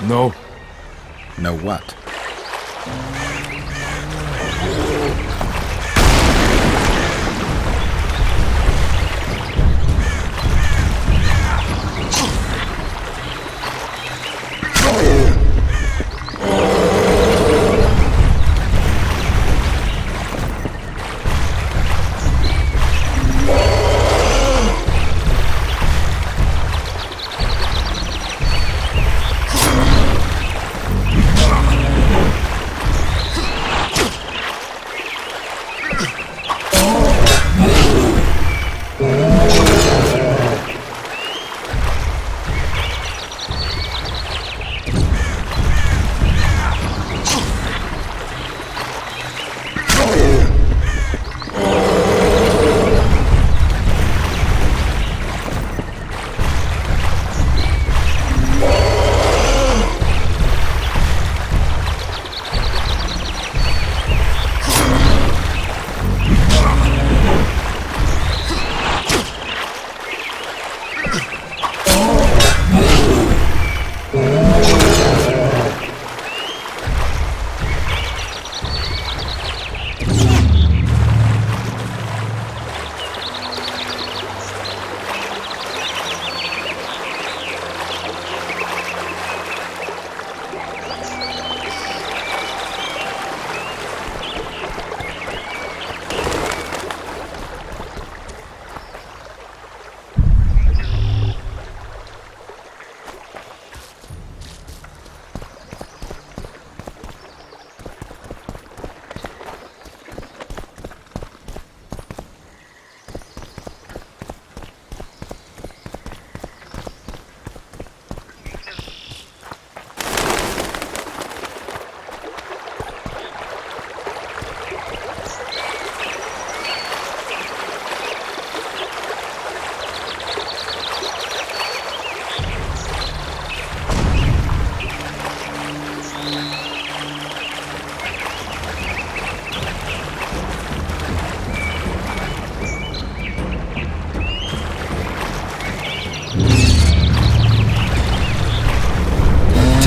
No. Know what?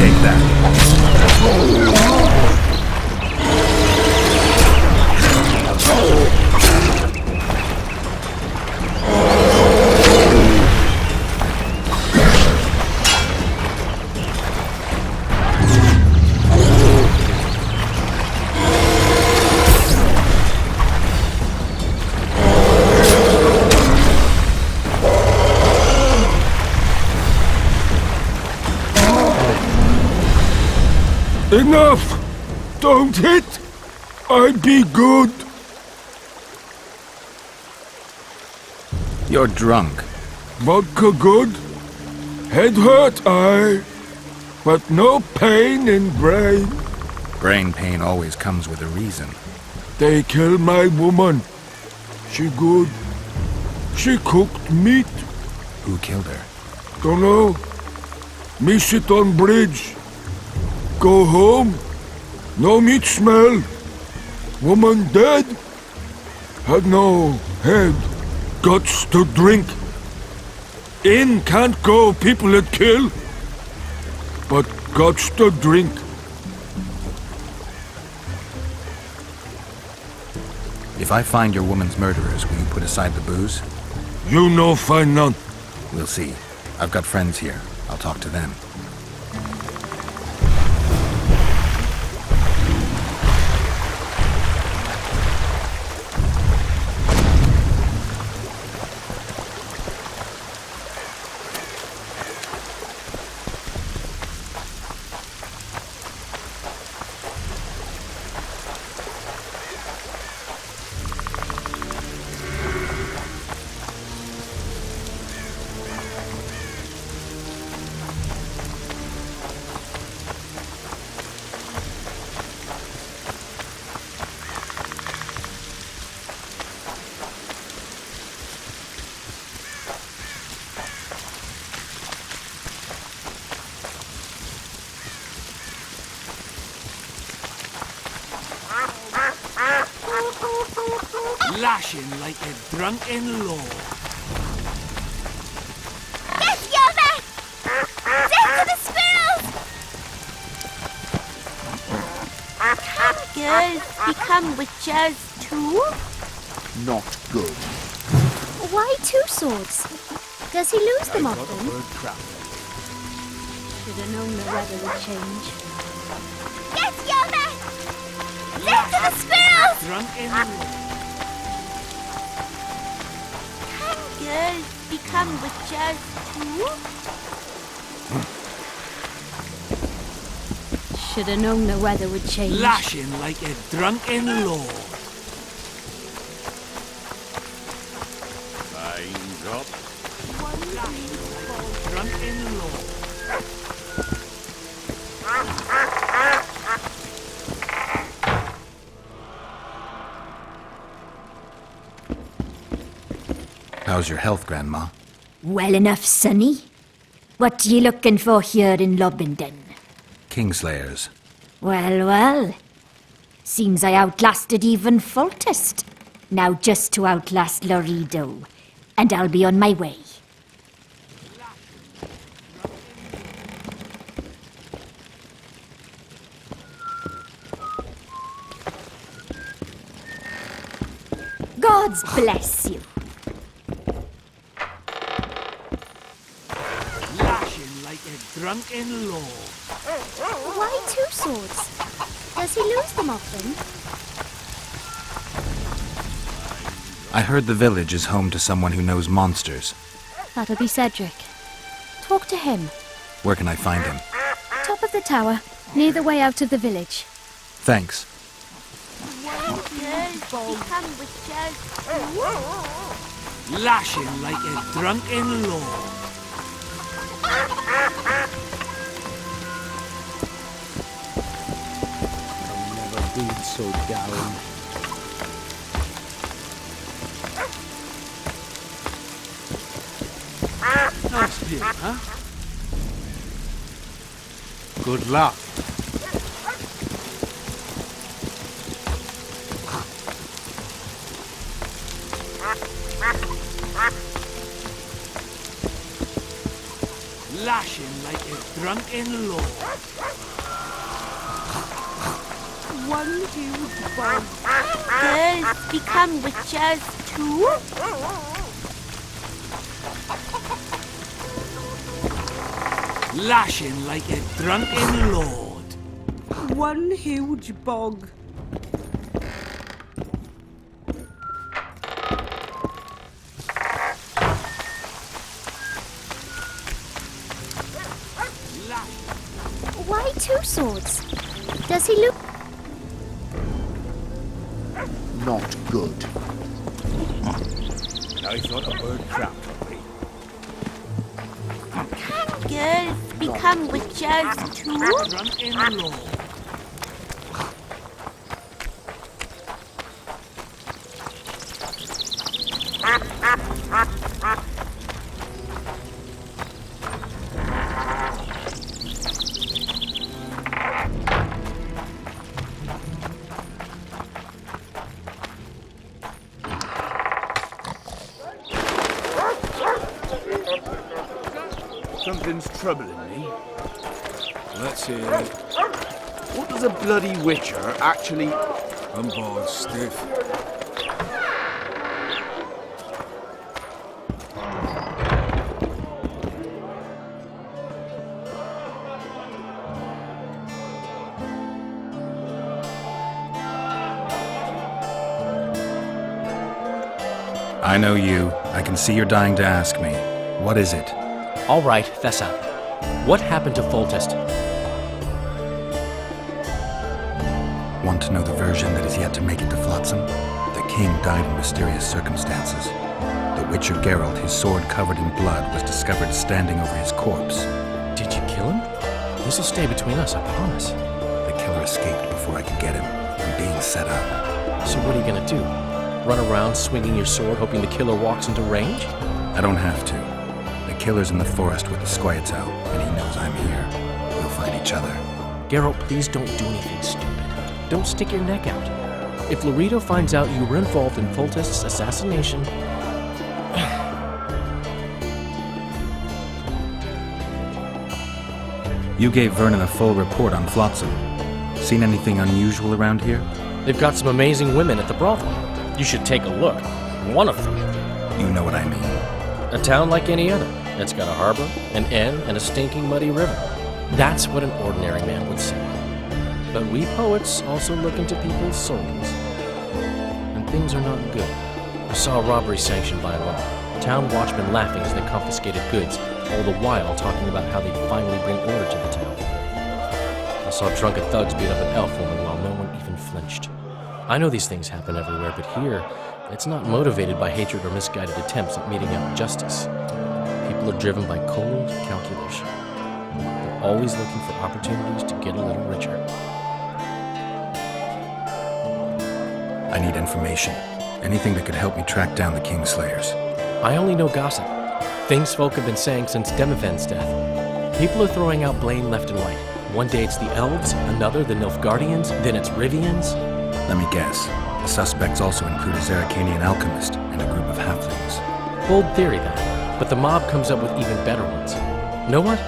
Take that. Enough! Don't hit! I be good! You're drunk. Vodka good? Head hurt, aye. But no pain in brain. Brain pain always comes with a reason. They kill my woman. She good. She cooked meat. Who killed her? Dunno. Me sit on bridge. Go home. No meat smell. Woman dead. Had no head. Guts to drink. In can't go people that kill. But guts to drink. If I find your woman's murderers, will you put aside the booze? You no find none. We'll see. I've got friends here. I'll talk to them. Lashing like a drunken lord. Get Yova! Death to the squirrels! girls become witches too? Not good. Why two swords? Does he lose them often? Should have known the weather would change. Get Yoda! Left to the squirrels! Drunken law. Can girls become witches too? Should have known the weather would change. Lashing like a drunken lord. Lines up. Drunken lord. How's your health, Grandma? Well enough, Sonny. What you looking for here in Lobenden? Kingslayers. Well, well. Seems I outlasted even Foltest. Now just to outlast Laredo. And I'll be on my way. God's bless you. Lashing like a drunken lord. Why two swords? Does he lose them often? I heard the village is home to someone who knows monsters. That'll be Cedric. Talk to him. Where can I find him? Top of the tower, near the way out of the village. Thanks. Can girls become witches too? Lashing like a drunken lord. I've never been so down. Nice view, huh? Good luck. Lashing like a drunken lord. One huge bomb. Girls become witches too? Lashing like a drunken lord. One huge bog. Why two swords? Does he look... Not good. I thought a bird trapped me. Can girls become witches too? Drunken lord. Something's troubling me. Let's hear it. What does a bloody witcher actually... I'm bored stiff. I know you. I can see you're dying to ask me. What is it? All right, Thessa. What happened to Foltest? Want to know the version that is yet to make it to Flotsam? The king died in mysterious circumstances. The Witcher Geralt, his sword covered in blood, was discovered standing over his corpse. Did you kill him? This'll stay between us, I promise. The killer escaped before I could get him. I'm being set up. So what are you gonna do? Run around swinging your sword hoping the killer walks into range? I don't have to. The killer's in the forest with the Squietal, and he knows I'm here. We'll find each other. Geralt, please don't do anything stupid. Don't stick your neck out. If Laredo finds out you were involved in Foltest's assassination... You gave Vernon a full report on Flotsam. Seen anything unusual around here? They've got some amazing women at the brothel. You should take a look. One of them. You know what I mean. A town like any other. It's got a harbor, an inn, and a stinking muddy river. That's what an ordinary man would say. But we poets also look into people's souls. And things are not good. I saw a robbery sanctioned by law. Town watchmen laughing as they confiscated goods, all the while talking about how they'd finally bring order to the town. I saw drunken thugs beat up an elf woman while no one even flinched. I know these things happen everywhere, but here, it's not motivated by hatred or misguided attempts at meting out justice. People are driven by cold calculation. They're always looking for opportunities to get a little richer. I need information. Anything that could help me track down the Kingslayers. I only know gossip. Things folk have been saying since Demiven's death. People are throwing out blame left and right. One day it's the elves, another the Nilfgaardians, then it's Rivians. Let me guess. The suspects also include a Zerrikanian alchemist and a group of halflings. Bold theory, that. But the mob comes up with even better ones. Know what?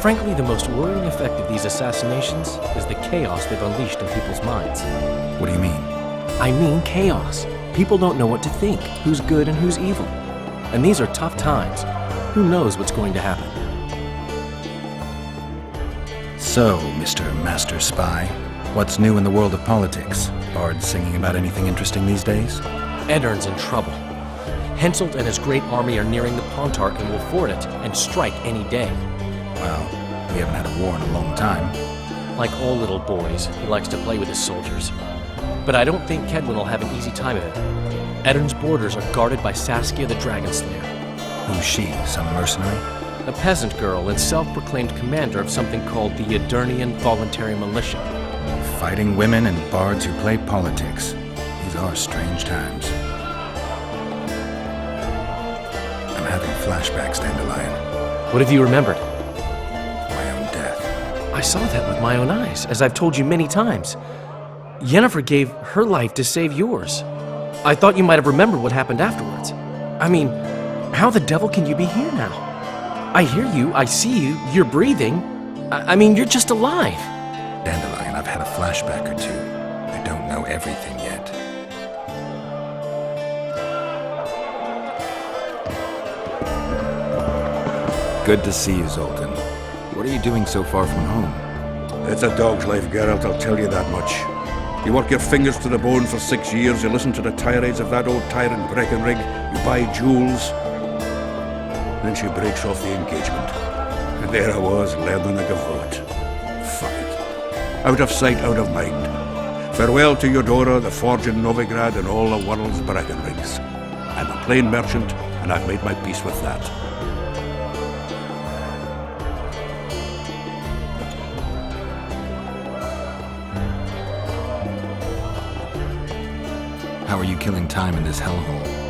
Frankly, the most worrying effect of these assassinations is the chaos they've unleashed in people's minds. What do you mean? I mean chaos. People don't know what to think, who's good and who's evil. And these are tough times. Who knows what's going to happen? So, Mr. Master Spy, what's new in the world of politics? Bards singing about anything interesting these days? Eddern's in trouble. Henselt and his great army are nearing the Pontarch and will ford it and strike any day. Well, we haven't had a war in a long time. Like all little boys, he likes to play with his soldiers. But I don't think Kedwin will have an easy time of it. Eddern's borders are guarded by Saskia the Dragon Slayer. Who's she? Some mercenary? A peasant girl and self-proclaimed commander of something called the Edirnian Voluntary Militia. Fighting women and bards who play politics. These are strange times. I'm having flashbacks, Dandelion. What have you remembered? My own death. I saw that with my own eyes, as I've told you many times. Yennefer gave her life to save yours. I thought you might have remembered what happened afterwards. I mean, how the devil can you be here now? I hear you, I see you, you're breathing. I mean, you're just alive. Dandelion, I've had a flashback or two. I don't know everything yet. Good to see you, Zoltan. What are you doing so far from home? It's a dog's life, Geralt, I'll tell you that much. You work your fingers to the bone for 6 years, you listen to the tirades of that old tyrant Breckenrig, you buy jewels. Then she breaks off the engagement. And there I was, learning the gavotte. Fuck it. Out of sight, out of mind. Farewell to Eudora, the forge in Novigrad, and all the world's Breckenrigs. I'm a plain merchant, and I've made my peace with that. How are you killing time in this hellhole?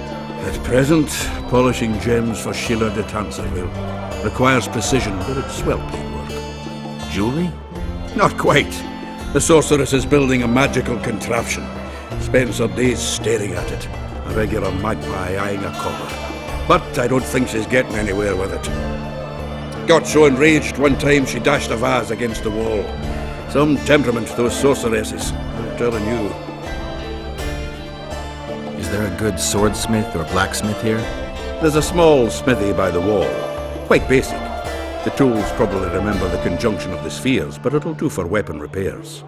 At present, polishing gems for Sheila de Tanserville. Requires precision, but it's well-paid work. Jewelry? Not quite. The sorceress is building a magical contraption. Spends her days staring at it. A regular magpie eyeing a cobber. But I don't think she's getting anywhere with it. Got so enraged one time she dashed a vase against the wall. Some temperament, those sorceresses. I'm telling you. Is there a good swordsmith or blacksmith here? There's a small smithy by the wall. Quite basic. The tools probably remember the conjunction of the spheres, but it'll do for weapon repairs.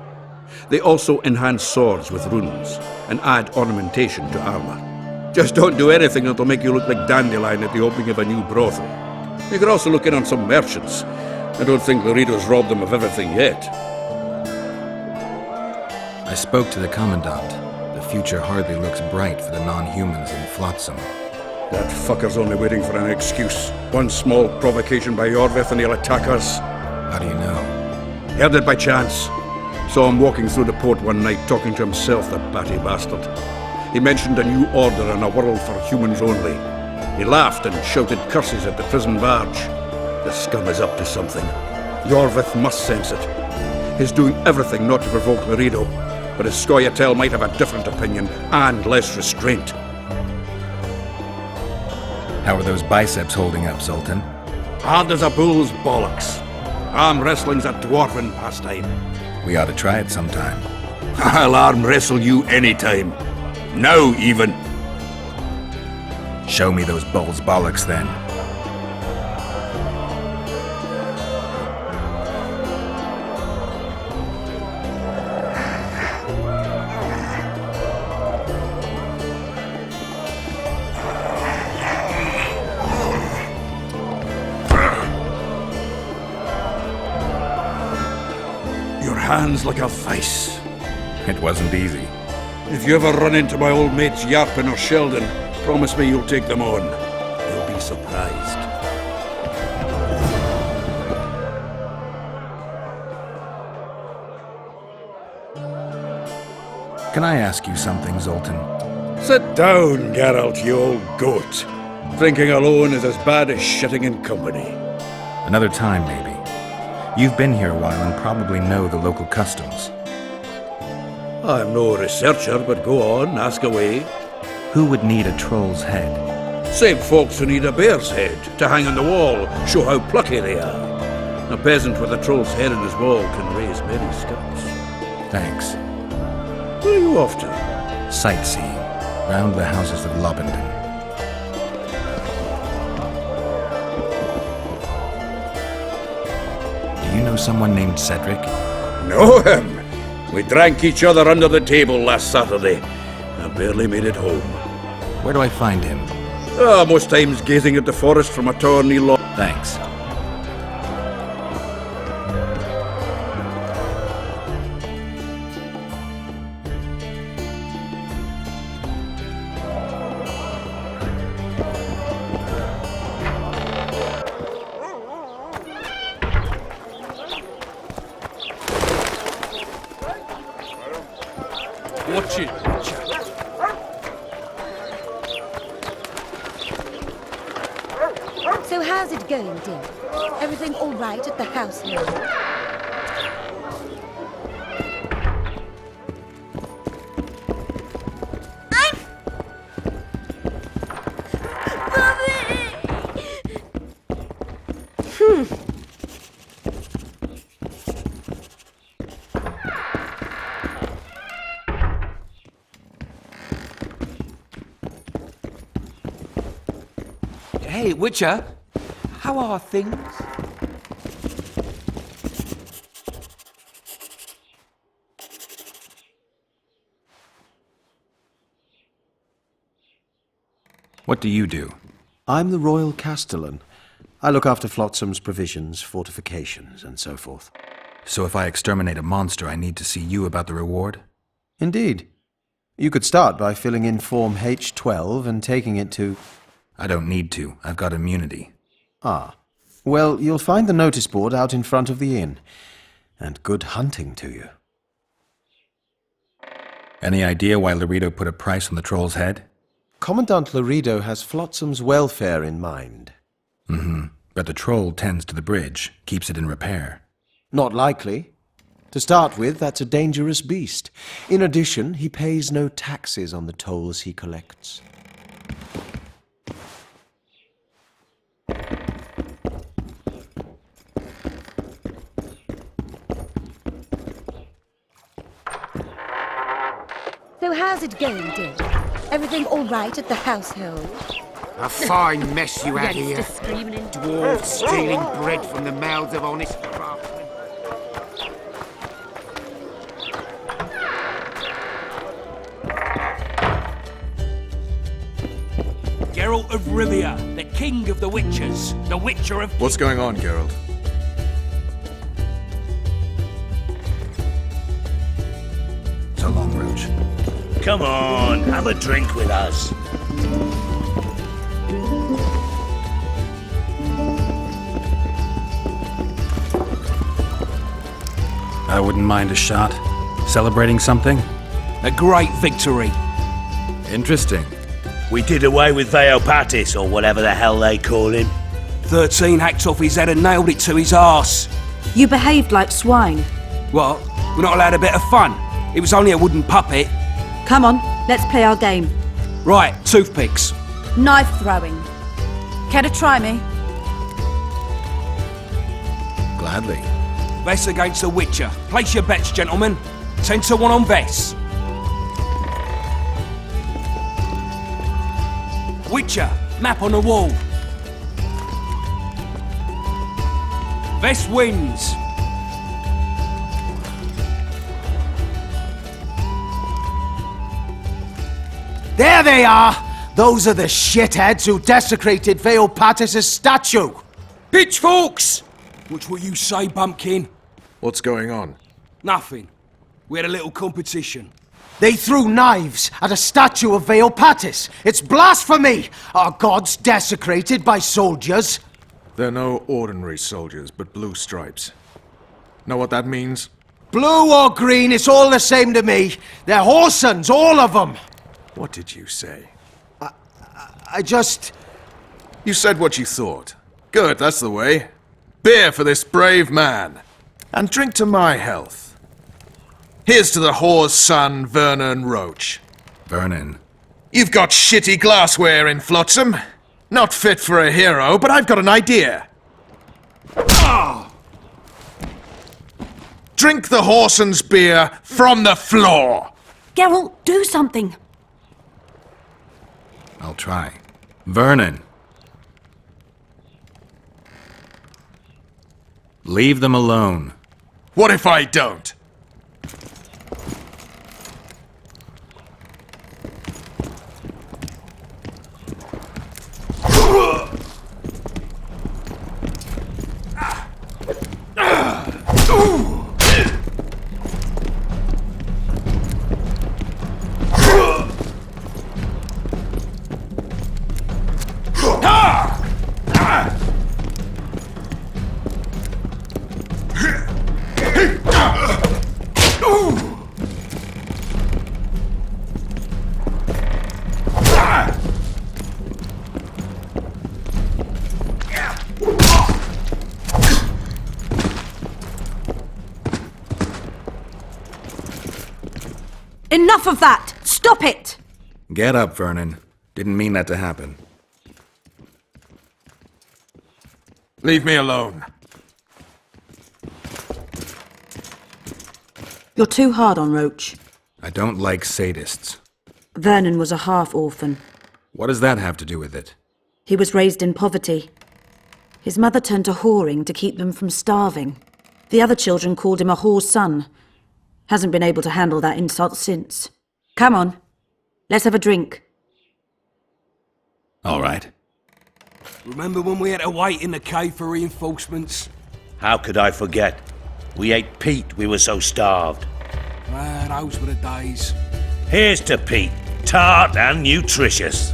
They also enhance swords with runes and add ornamentation to armor. Just don't do anything that'll make you look like Dandelion at the opening of a new brothel. You could also look in on some merchants. I don't think Laredo's robbed them of everything yet. I spoke to the Commandant. The future hardly looks bright for the non-humans in Flotsam. That fucker's only waiting for an excuse. One small provocation by Yorvith and he'll attack us. How do you know? Heard it by chance. Saw him walking through the port one night talking to himself, the batty bastard. He mentioned a new order and a world for humans only. He laughed and shouted curses at the prison barge. The scum is up to something. Yorvith must sense it. He's doing everything not to provoke Laredo, but his Scoia'tael might have a different opinion and less restraint. How are those biceps holding up, Zoltan? Hard as a bull's bollocks. Arm wrestling's a dwarven pastime. We ought to try it sometime. I'll arm wrestle you anytime. Now, even. Show me those bull's bollocks, then. Your hand's like a vice. It wasn't easy. If you ever run into my old mates Yarpin or Sheldon, promise me you'll take them on. You'll be surprised. Can I ask you something, Zoltan? Sit down, Geralt, you old goat. Drinking alone is as bad as shitting in company. Another time, maybe. You've been here a while and probably know the local customs. I'm no researcher, but go on, ask away. Who would need a troll's head? Same folks who need a bear's head to hang on the wall, show how plucky they are. A peasant with a troll's head on his wall can raise many scalps. Thanks. Where are you off to? Sightseeing. Round the houses of Lobenden. Do you know someone named Cedric? Know him? We drank each other under the table last Saturday. I barely made it home. Where do I find him? Most times gazing at the forest from a tower near Thanks. Watch it, Witcher. So how's it going, dear? Everything all right at the house now? Hey, Witcher. How are things? What do you do? I'm the Royal Castellan. I look after Flotsam's provisions, fortifications, and so forth. So if I exterminate a monster, I need to see you about the reward? Indeed. You could start by filling in Form H12 and taking it to... I don't need to. I've got immunity. Ah. Well, you'll find the notice board out in front of the inn. And good hunting to you. Any idea why Laredo put a price on the troll's head? Commandant Laredo has Flotsam's welfare in mind. Mm-hmm. But the troll tends to the bridge, keeps it in repair. Not likely. To start with, that's a dangerous beast. In addition, he pays no taxes on the tolls he collects. So how's it going, dear? Everything all right at the household? A fine mess you had here. Youngster screaming and Dwarves stealing bread from the mouths of honest craftsmen. Geralt of Rivia, the king of the Witchers, the Witcher of... What's going on, Geralt? So long, Roach. Come on, have a drink with us. I wouldn't mind a shot. Celebrating something? A great victory. Interesting. We did away with Veopatis, or whatever the hell they call him. 13 hacked off his head and nailed it to his arse. You behaved like swine. What? We're not allowed a bit of fun? It was only a wooden puppet. Come on, let's play our game. Right, toothpicks. Knife throwing. Care to try me? Gladly. Vess against the Witcher. Place your bets, gentlemen. 10 to 1 on Vess. Witcher, map on the wall. Vess wins. There they are! Those are the shitheads who desecrated Veopatis' statue! Pitchforks! Which will you say, Bumpkin? What's going on? Nothing. We had a little competition. They threw knives at a statue of Veopatis! It's blasphemy! Our gods desecrated by soldiers! They're no ordinary soldiers, but blue stripes. Know what that means? Blue or green, it's all the same to me. They're whoresons, all of them! What did you say? I just... You said what you thought. Good, that's the way. Beer for this brave man. And drink to my health. Here's to the whore's son, Vernon Roach. Vernon. You've got shitty glassware in Flotsam. Not fit for a hero, but I've got an idea. Drink the whoreson's beer from the floor. Geralt, do something. I'll try. Vernon. Leave them alone. What if I don't? Enough of that! Stop it! Get up, Vernon. Didn't mean that to happen. Leave me alone. You're too hard on Roach. I don't like sadists. Vernon was a half-orphan. What does that have to do with it? He was raised in poverty. His mother turned to whoring to keep them from starving. The other children called him a whore's son. Hasn't been able to handle that insult since. Come on, let's have a drink. All right. Remember when we had to wait in the cave for reinforcements? How could I forget? We ate Pete, we were so starved. Ah, those were the days. Here's to Pete, tart and nutritious.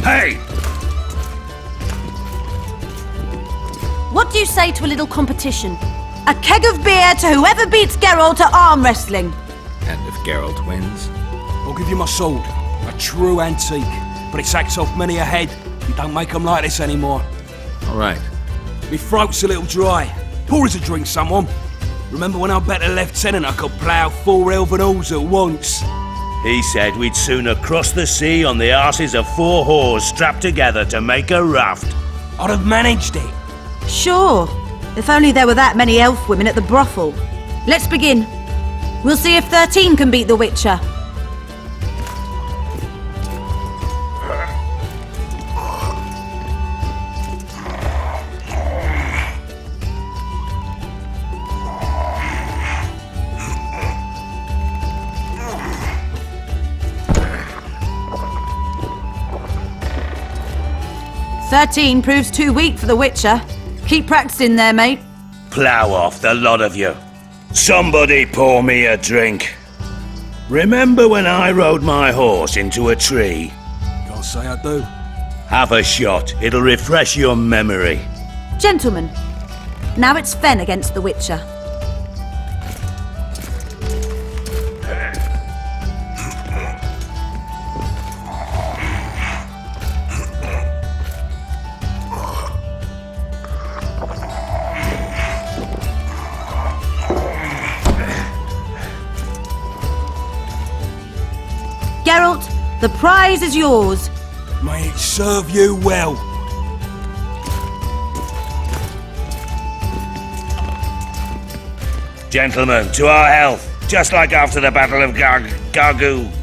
Hey! What do you say to a little competition? A keg of beer to whoever beats Geralt at arm wrestling. And if Geralt wins? I'll give you my sword. A true antique. But it sacks off many a head. You don't make them like this anymore. All right. Me throat's a little dry. Pour us a drink, someone. Remember when I bet a lieutenant I could plough 4 elven halls at once? He said we'd sooner cross the sea on the arses of 4 whores strapped together to make a raft. I'd have managed it. Sure, if only there were that many elf women at the brothel. Let's begin. We'll see if 13 can beat the Witcher. "13 proves too weak for the Witcher. Keep practicing there, mate. Plough off, the lot of you. Somebody pour me a drink. Remember when I rode my horse into a tree? Can't say I do. Have a shot. It'll refresh your memory. Gentlemen, now it's Fen against the Witcher. Geralt, the prize is yours. May it serve you well. Gentlemen, to our health. Just like after the Battle of Gargu.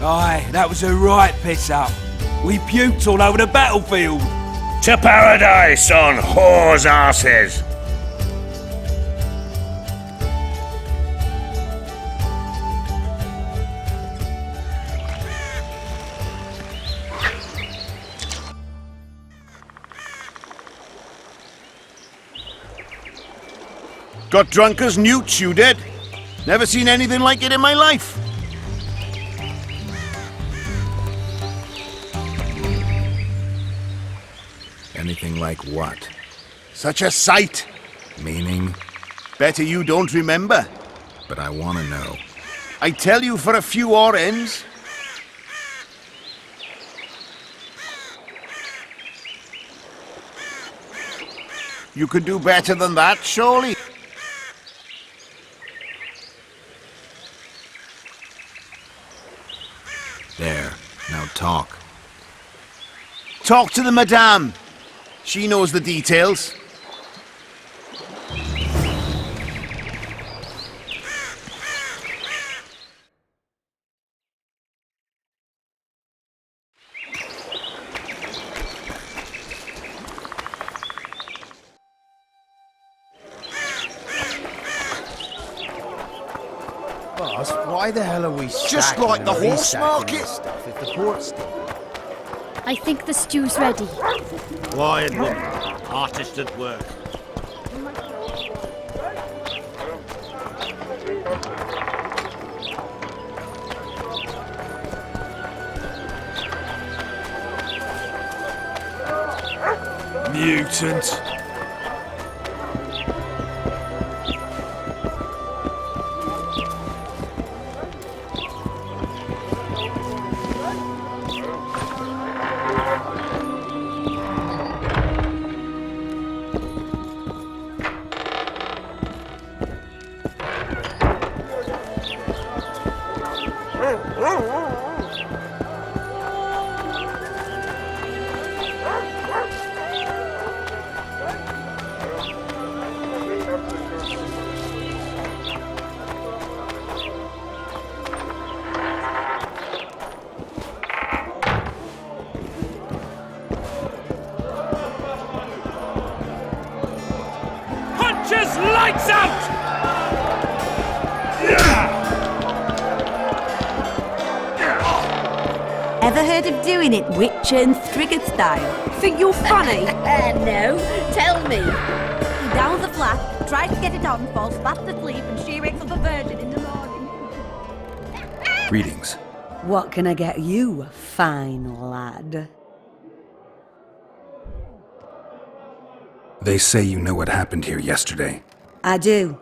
Aye, that was a right piss-up. We puked all over the battlefield. To paradise on whores' arses. Got drunk as newts, you did. Never seen anything like it in my life. Anything like what? Such a sight. Meaning? Better you don't remember. But I want to know. I tell you for a few odd ends. You could do better than that, surely. There. Now talk. Talk to the madame. She knows the details. Boss, why the hell are we Just stacking like the and horse restacking market. this stuff if the port's still? I think the stew's ready. Quiet, woman. Artist at work. Mutant. Punches lights out! Ever heard of doing it Witcher and Strigged style? Think you're funny? No, tell me. He downs the flat, tries to get it on, falls fast asleep, and she wakes up a virgin in the morning. Greetings. What can I get you, fine lad? They say you know what happened here yesterday. I do,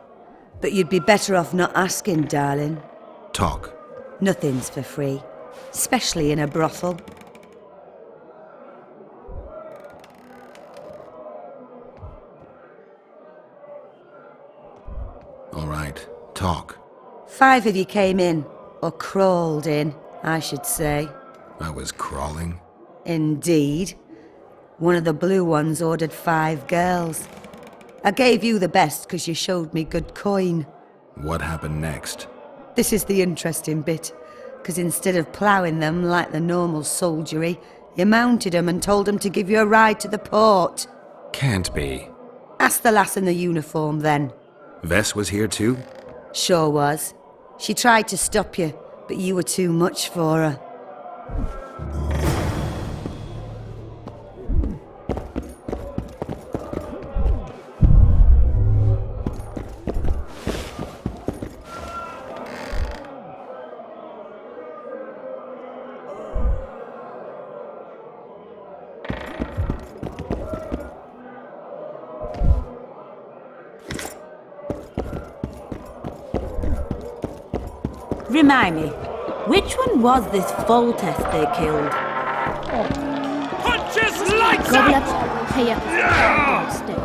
but you'd be better off not asking, darling. Talk. Nothing's for free, especially in a brothel. All right. Talk. 5 of you came in, or crawled in, I should say. I was crawling. Indeed. One of the blue ones ordered 5 girls. I gave you the best because you showed me good coin. What happened next? This is the interesting bit, because instead of ploughing them like the normal soldiery, you mounted them and told them to give you a ride to the port. Can't be. Ask the lass in the uniform then. Vess was here too? Sure was. She tried to stop you, but you were too much for her. Remind me, which one was this Foltest they killed? Punches lights Gobble out! up, pay up, stay.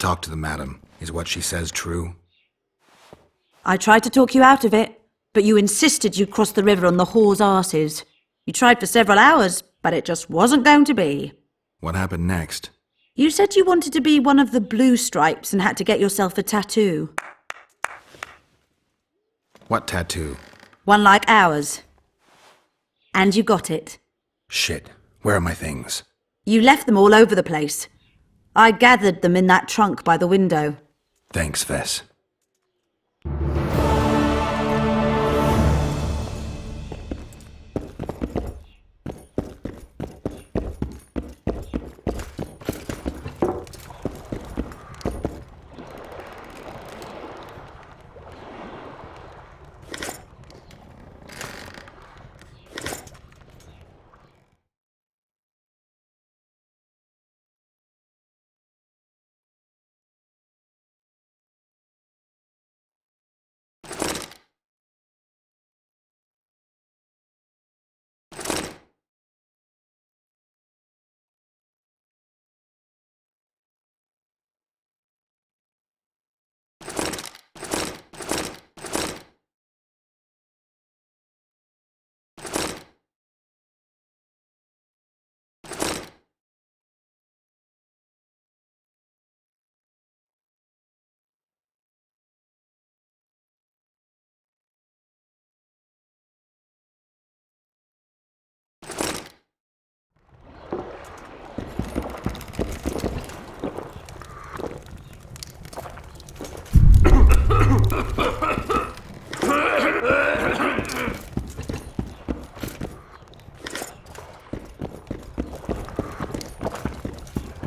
talk to the madam. Is what she says true? I tried to talk you out of it, but you insisted you'd cross the river on the whore's arses. You tried for several hours, but it just wasn't going to be. What happened next? You said you wanted to be one of the blue stripes and had to get yourself a tattoo. What tattoo? One like ours. And you got it. Shit. Where are my things? You left them all over the place. I gathered them in that trunk by the window. Thanks, Vess.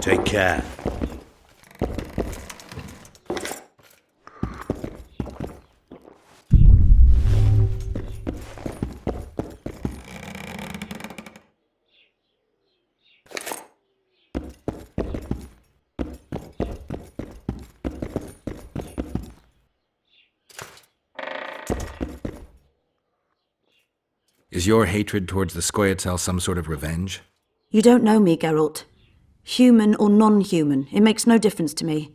Take care. Is your hatred towards the Scoia'tael some sort of revenge? You don't know me, Geralt. Human or non-human, it makes no difference to me.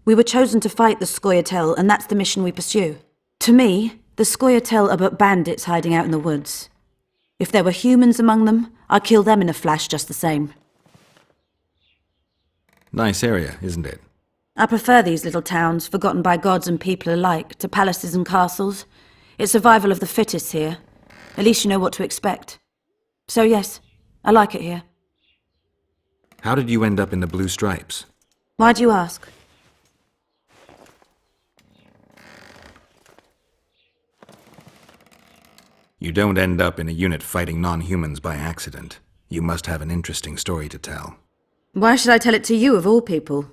We were chosen to fight the Scoia'tael, and that's the mission we pursue. To me, the Scoia'tael are but bandits hiding out in the woods. If there were humans among them, I'd kill them in a flash just the same. Nice area, isn't it? I prefer these little towns, forgotten by gods and people alike, to palaces and castles. It's survival of the fittest here. At least you know what to expect. So yes, I like it here. How did you end up in the Blue Stripes? Why do you ask? You don't end up in a unit fighting non-humans by accident. You must have an interesting story to tell. Why should I tell it to you, of all people?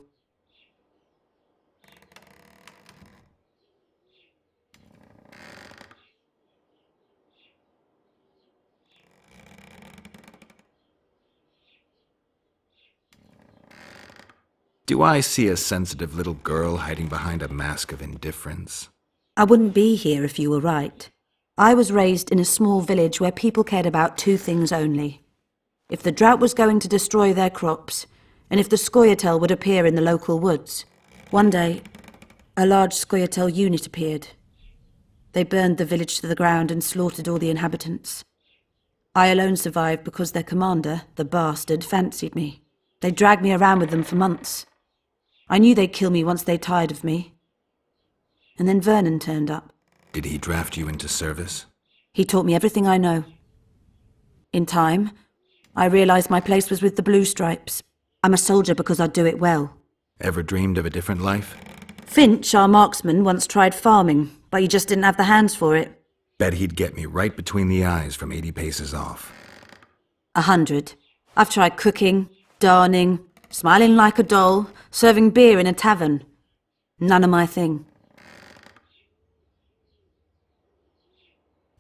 Do I see a sensitive little girl hiding behind a mask of indifference? I wouldn't be here if you were right. I was raised in a small village where people cared about two things only. If the drought was going to destroy their crops, and if the Scoia'tael would appear in the local woods. One day, a large Scoia'tael unit appeared. They burned the village to the ground and slaughtered all the inhabitants. I alone survived because their commander, the bastard, fancied me. They dragged me around with them for months. I knew they'd kill me once they tired of me. And then Vernon turned up. Did he draft you into service? He taught me everything I know. In time, I realized my place was with the Blue Stripes. I'm a soldier because I do it well. Ever dreamed of a different life? Finch, our marksman, once tried farming, but he just didn't have the hands for it. Bet he'd get me right between the eyes from 80 paces off. 100. I've tried cooking, darning, smiling like a doll, serving beer in a tavern. None of my thing.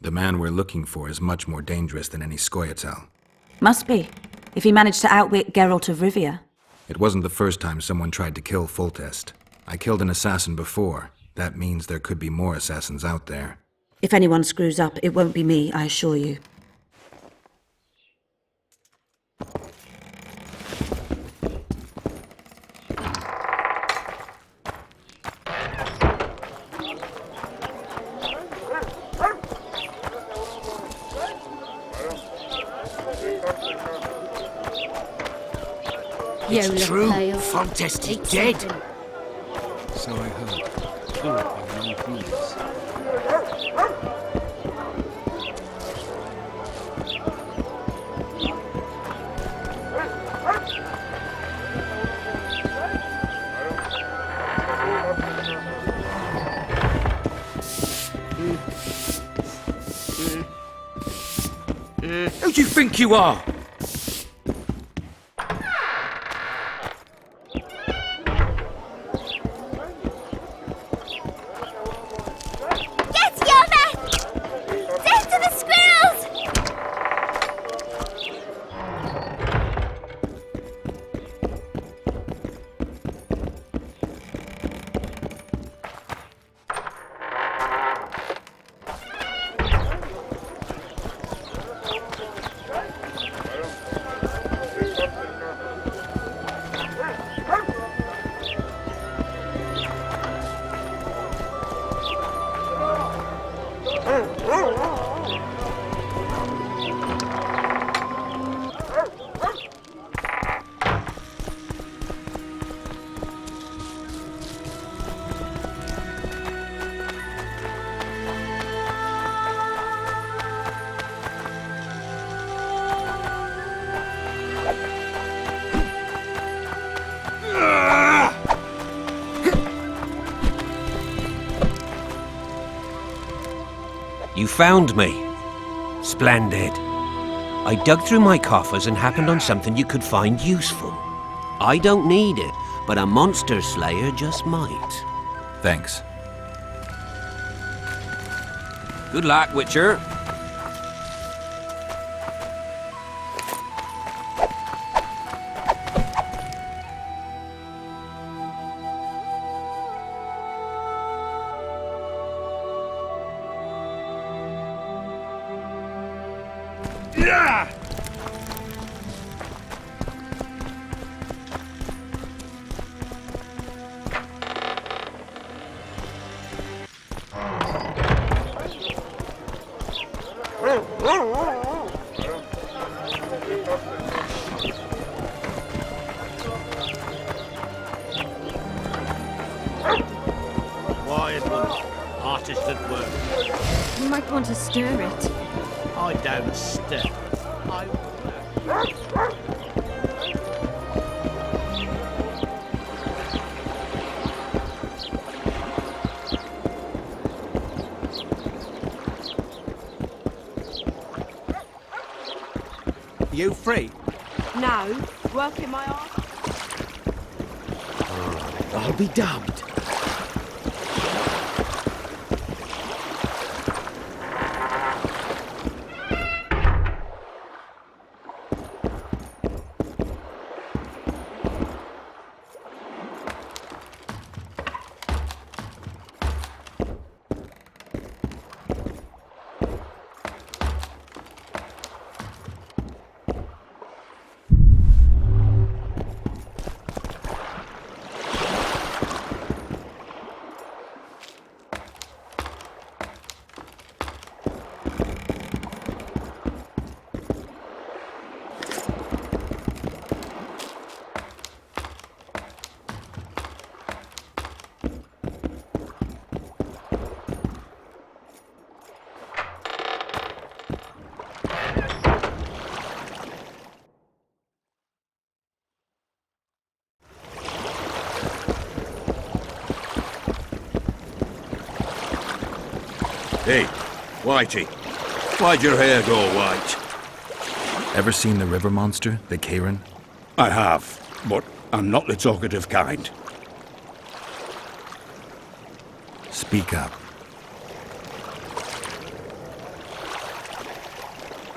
The man we're looking for is much more dangerous than any Scoia'tael. Must be, if he managed to outwit Geralt of Rivia. It wasn't the first time someone tried to kill Foltest. I killed an assassin before. That means there could be more assassins out there. If anyone screws up, it won't be me, I assure you. You It's look true. pale. Foltest is Eat dead. something. So I heard. Poor among thieves. Who do you think you are? Get Yana! Death to the squirrels! You found me. Splendid. I dug through my coffers and happened on something you could find useful. I don't need it, but a monster slayer just might. Thanks. Good luck, Witcher. Quiet ones. Artist at work. You might want to stir it. I don't stir. You free? No, working my arse. I'll be damned. Hey, Whitey. Why'd your hair go white? Ever seen the river monster, the Karen? I have, but I'm not the talkative kind. Speak up.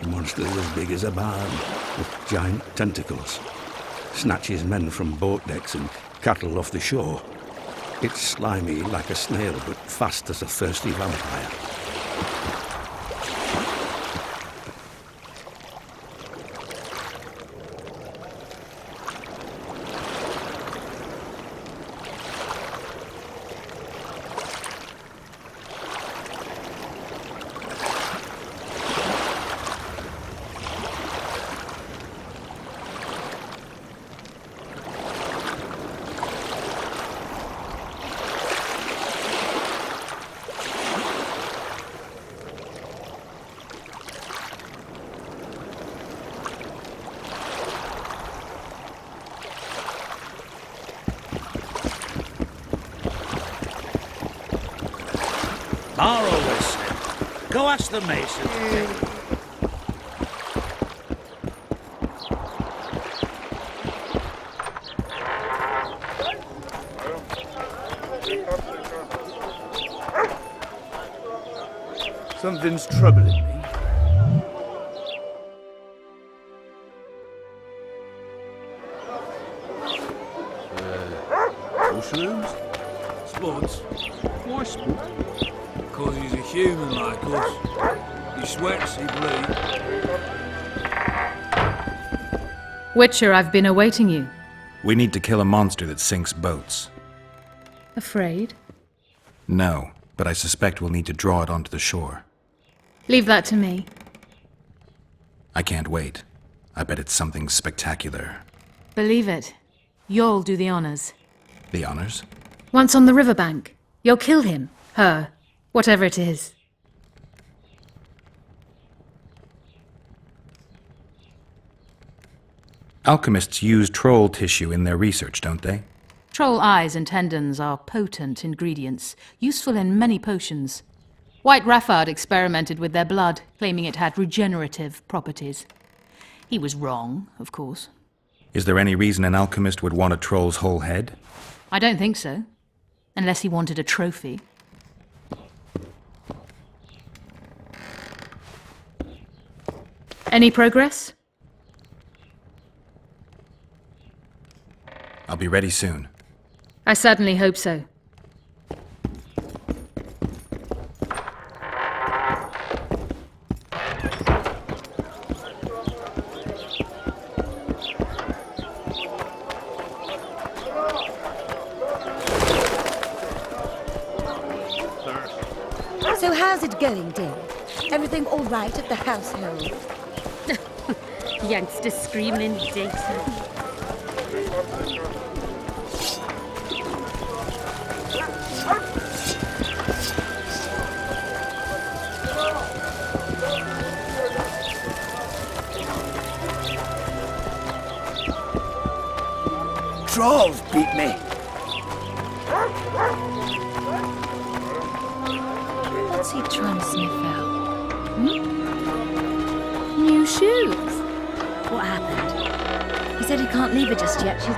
The monster's as big as a barn, with giant tentacles. Snatches men from boat decks and cattle off the shore. It's slimy like a snail, but fast as a thirsty vampire. Are always slim. Go ask the mason to take it. Something's troubling me. Mushrooms? Spots? Why spots? Because he's a human like us. He sweats, he bleeds. Witcher, I've been awaiting you. We need to kill a monster that sinks boats. Afraid? No, but I suspect we'll need to draw it onto the shore. Leave that to me. I can't wait. I bet it's something spectacular. Believe it. You'll do the honors. The honors? Once on the riverbank, you'll kill him, her, whatever it is. Alchemists use troll tissue in their research, don't they? Troll eyes and tendons are potent ingredients, useful in many potions. White Raffard experimented with their blood, claiming it had regenerative properties. He was wrong, of course. Is there any reason an alchemist would want a troll's whole head? I don't think so. Unless he wanted a trophy. Any progress? I'll be ready soon. I certainly hope so. So how's it going, dear? Everything all right at the household? Youngsters screaming in daytime. Trolls beat me. What's he trying to sniff out? New shoes? What happened? He said he can't leave her just yet. She's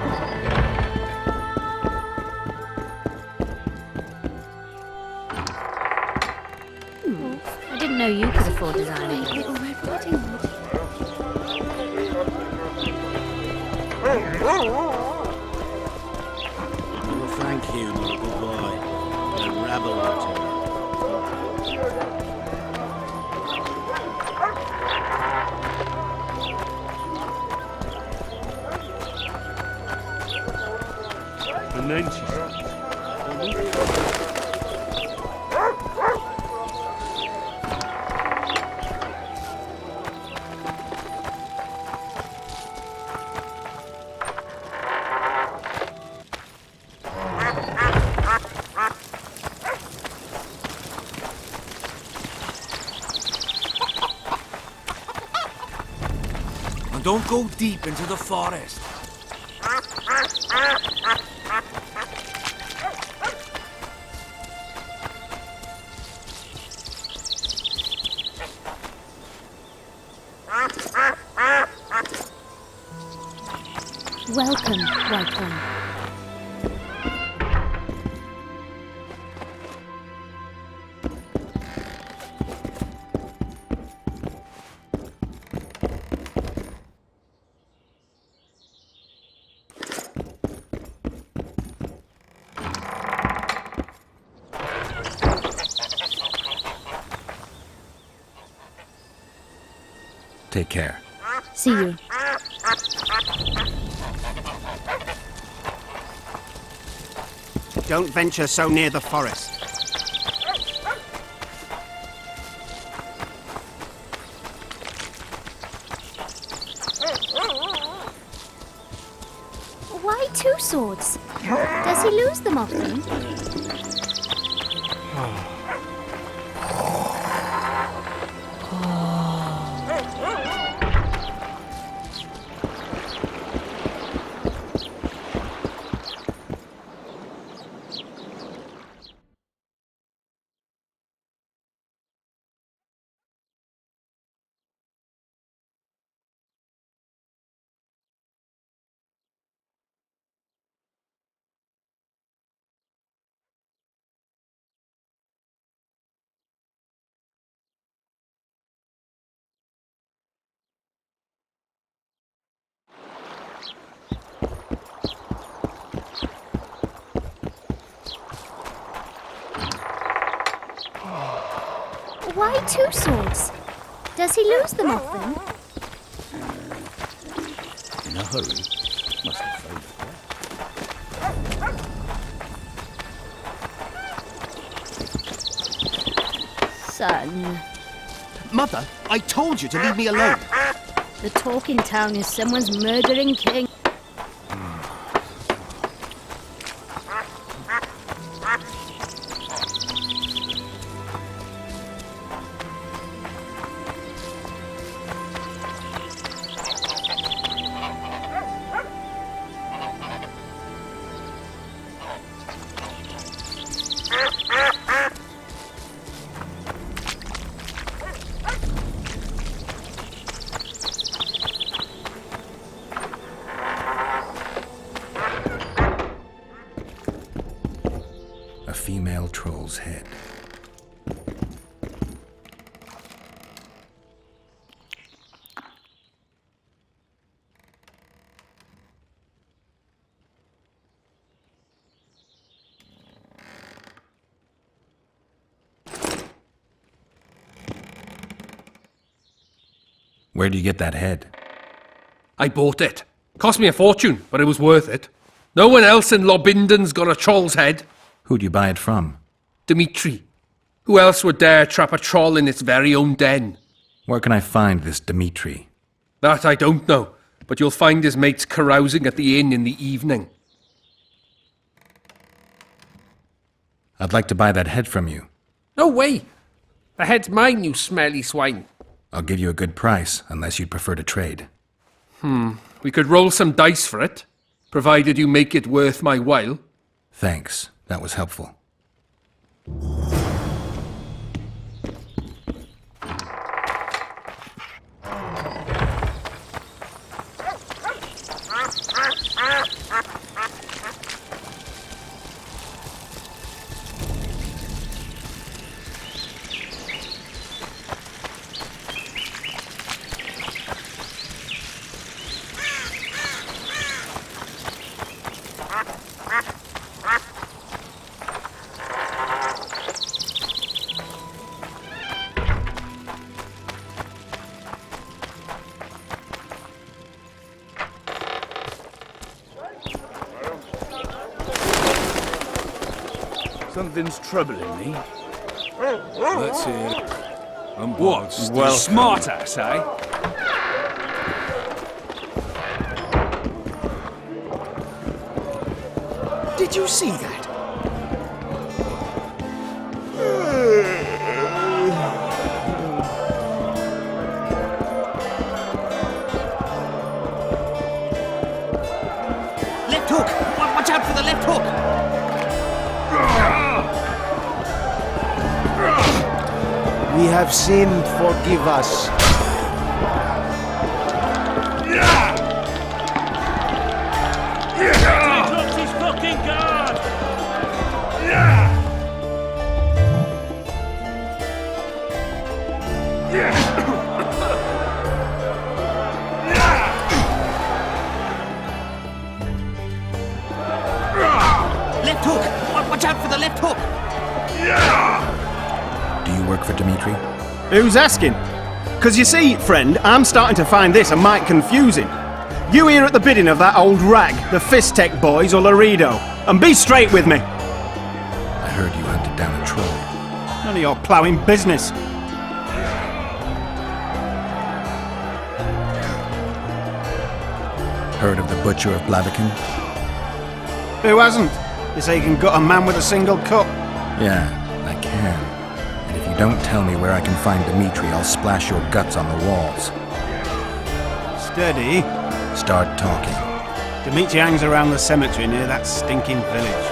I didn't know you could afford designing. Little Red Riding Hood. Oh, thank you, my good boy. You're a rebel, aren't you? And then she said, And don't go deep into the forest. Welcome, White One. Take care. See you. Don't venture so near the forest. Why two swords? Does he lose them often? Why 2 swords? Does he lose them often? In a hurry? Must have found it. Son, Mother, I told you to leave me alone. the talk in town is someone's murdering king. A female troll's head. Where do you get that head? I bought it. Cost me a fortune, but it was worth it. No one else in Lobinden's got a troll's head. Who'd you buy it from? Dimitri. Who else would dare trap a troll in its very own den? Where can I find this Dimitri? That I don't know, but you'll find his mates carousing at the inn in the evening. I'd like to buy that head from you. No way! The head's mine, you smelly swine. I'll give you a good price, unless you'd prefer to trade. We could roll some dice for it, provided you make it worth my while. Thanks. That was helpful. Something's troubling me. Let's hear it. I'm What? Smart ass, eh? Did you see that? Left hook! Watch out for the left hook! We have sinned, forgive us. He dropped his fucking guard! Left hook! Watch out for the left hook! Do you work for Dimitri? Who's asking? Because you see, friend, I'm starting to find this a mite confusing. You here at the bidding of that old rag, the Fistech boys or Laredo, and be straight with me. I heard you hunted down a troll. None of your ploughing business. Heard of the Butcher of Blaviken? Who hasn't? You say you can gut a man with a single cut? Yeah, I can. And if you don't tell me where I can find Dimitri, I'll splash your guts on the walls. Steady. Start talking. Dimitri hangs around the cemetery near that stinking village.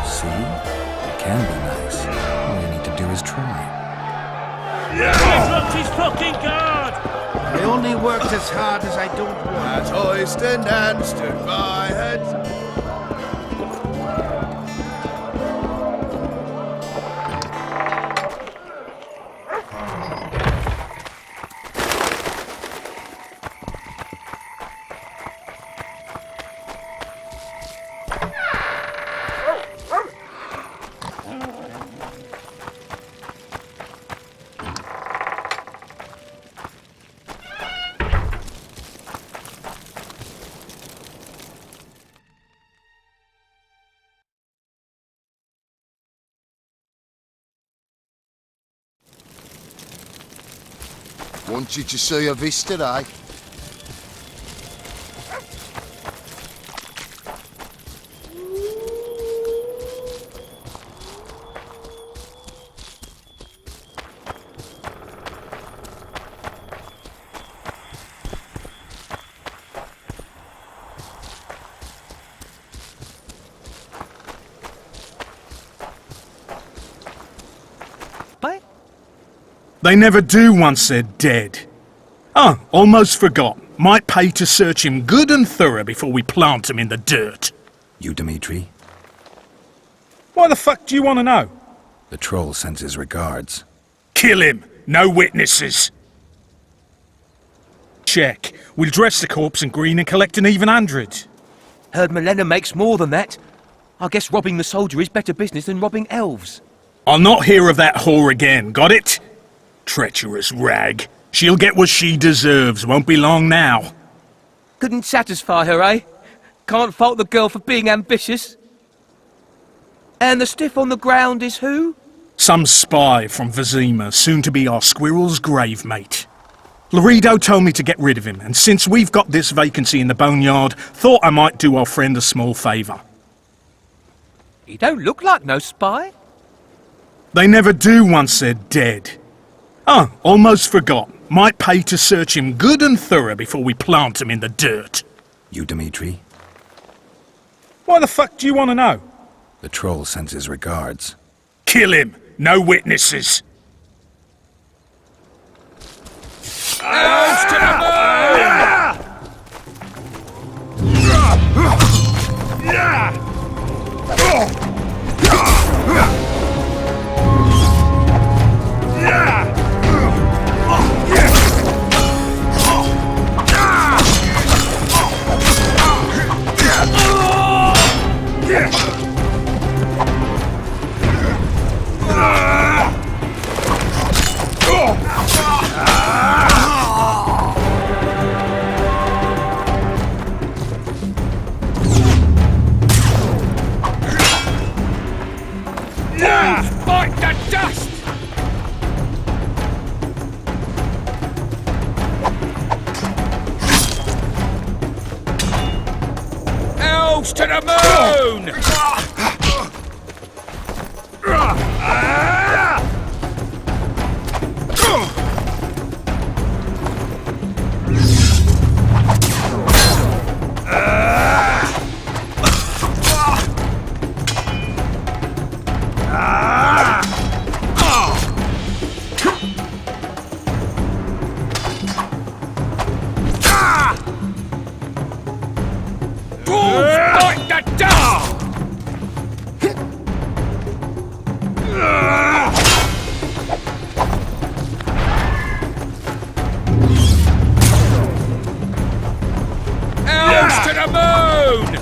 See? It can be nice. All you need to do is try. He dropped his fucking guard! I only worked as hard as I don't want. At hoisted and stood by heads. Wanted to see a vista, eh? They never do once they're dead. Oh, almost forgot. Might pay to search him good and thorough before we plant him in the dirt. You, Dimitri? Why the fuck do you want to know? The troll sends his regards. Kill him! No witnesses! Check. We'll dress the corpse in green and collect an even 100. Heard Milena makes more than that. I guess robbing the soldier is better business than robbing elves. I'll not hear of that whore again, got it? Treacherous rag. She'll get what she deserves, won't be long now. Couldn't satisfy her, eh? Can't fault the girl for being ambitious. And the stiff on the ground is who? Some spy from Vizima, soon to be our squirrel's grave mate. Laredo told me to get rid of him, and since we've got this vacancy in the boneyard, thought I might do our friend a small favour. He don't look like no spy. They never do once they're dead. Oh, almost forgot. Might pay to search him good and thorough before we plant him in the dirt. You, Dimitri? Why the fuck do you want to know? The troll sends his regards. Kill him! No witnesses! Elves to the moon! Bite the dust! Elves to the moon! Bite the dust! Elves to the moon!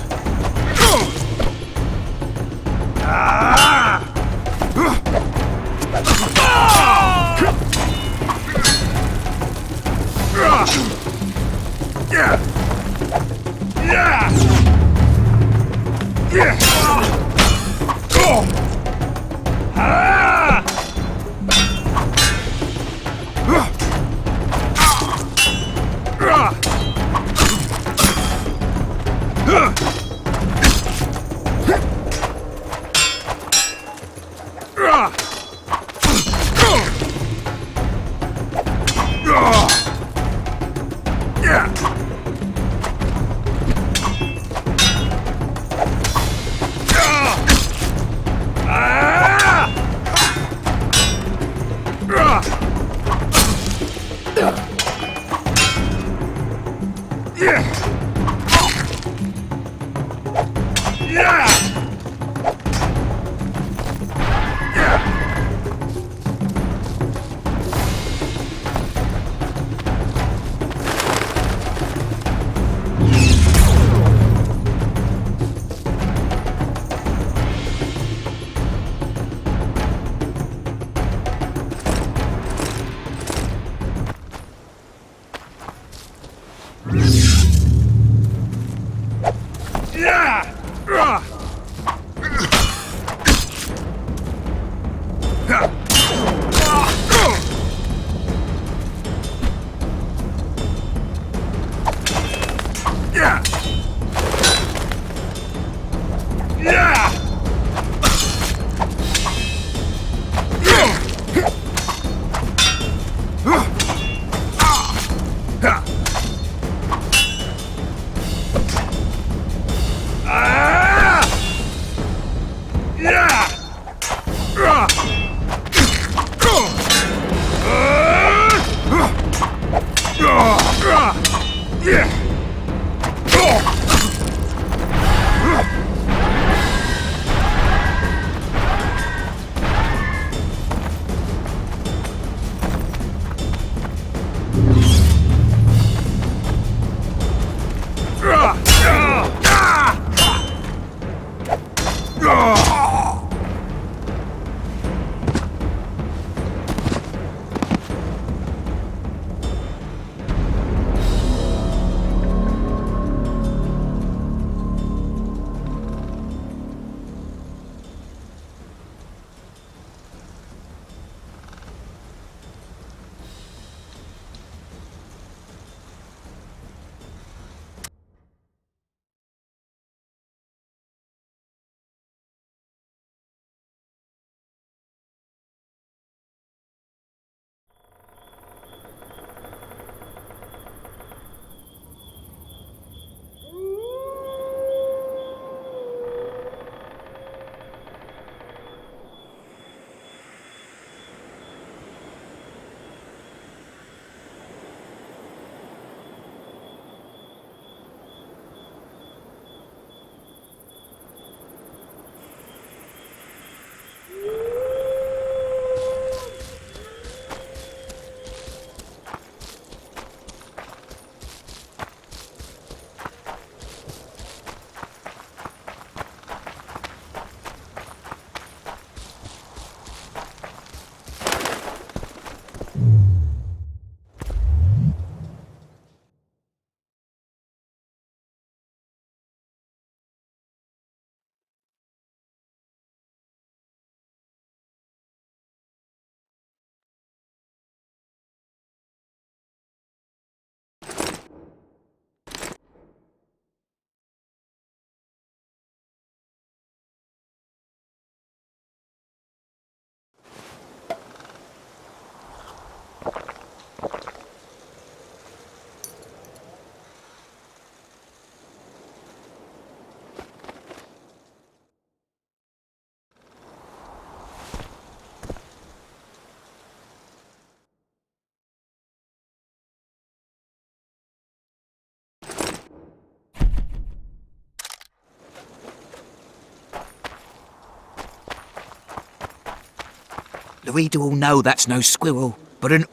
The reader will know that's no squirrel, but an...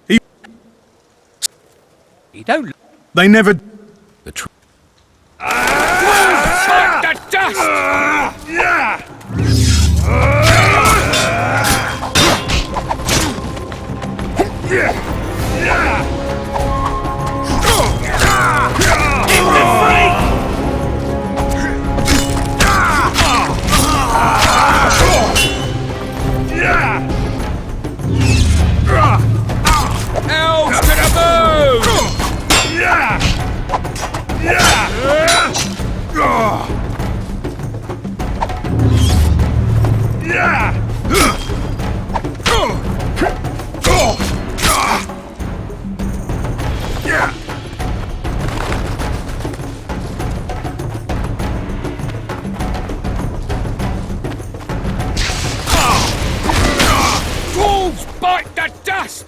You don't... They never... The dust! Elves to the wolves bite the dust!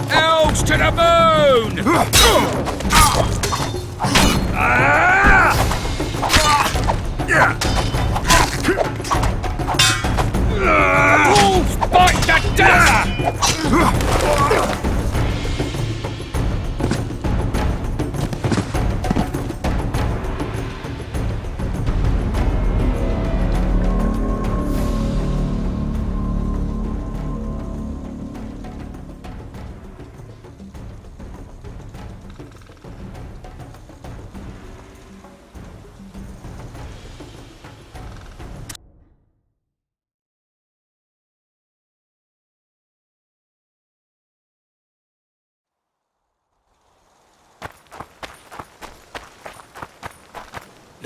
Elves to the moon! Wolves bite the dust!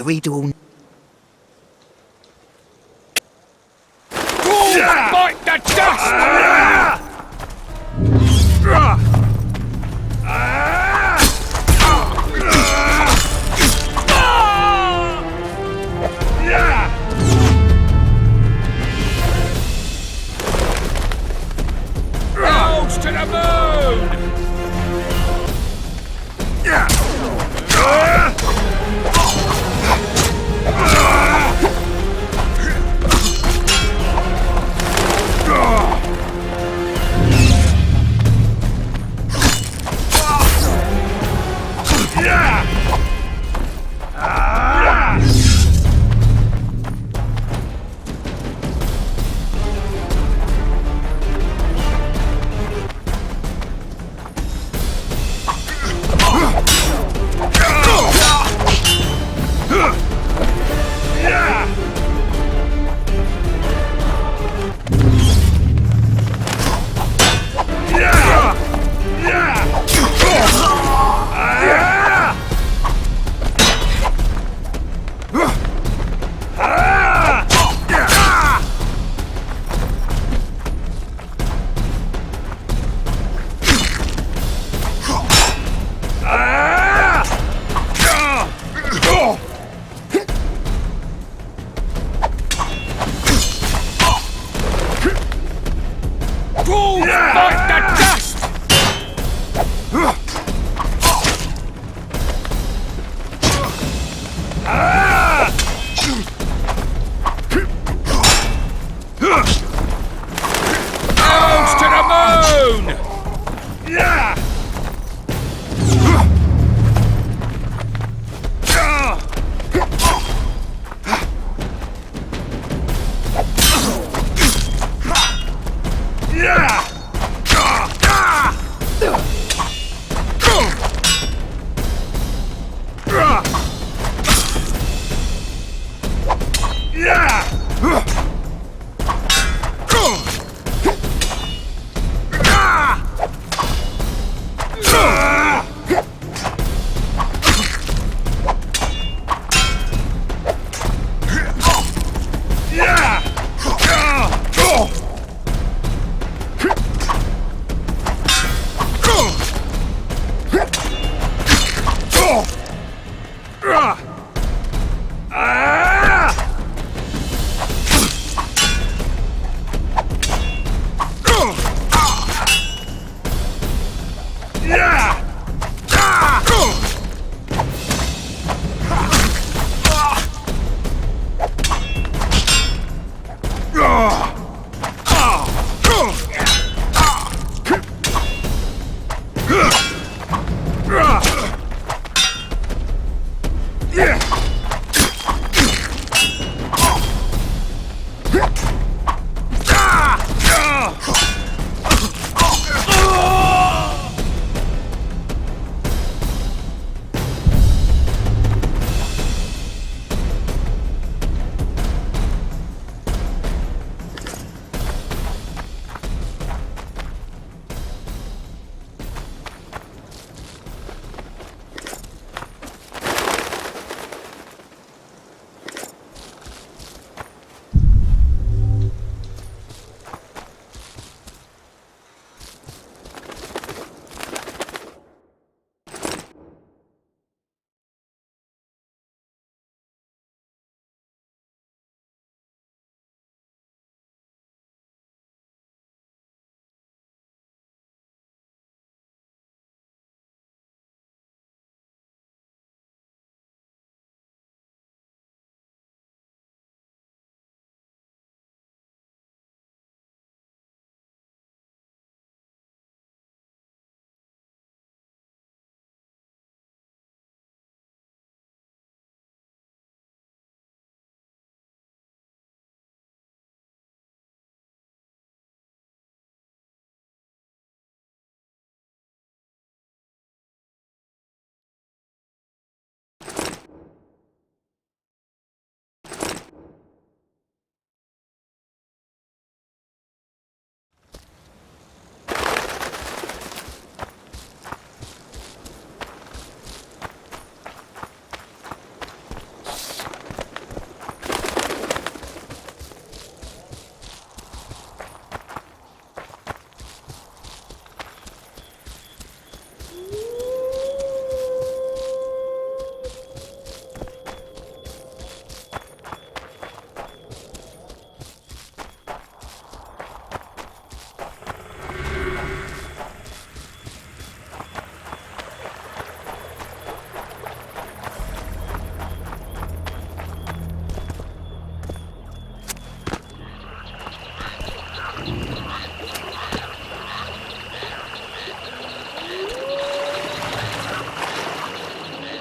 Loredo will... Bite the dust! Nose to the moon!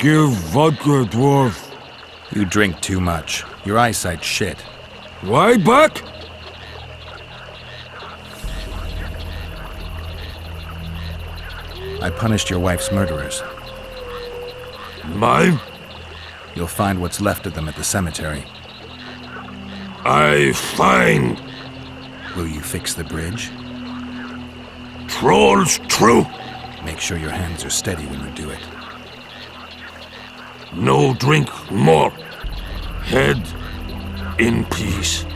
Give vodka, dwarf. You drink too much. Your eyesight's shit. Why back? I punished your wife's murderers. Mine? You'll find what's left of them at the cemetery. I find. Will you fix the bridge? Trolls true. Make sure your hands are steady when you do it. No drink more. Head in peace.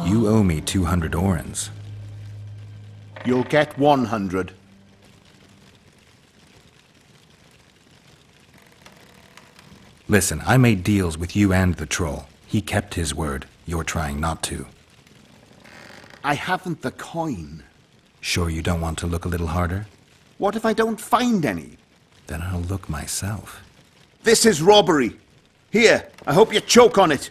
You owe me 200 orens. You'll get 100. Listen, I made deals with you and the troll. He kept his word. You're trying not to. I haven't the coin. Sure you don't want to look a little harder? What if I don't find any? Then I'll look myself. This is robbery. Here, I hope you choke on it.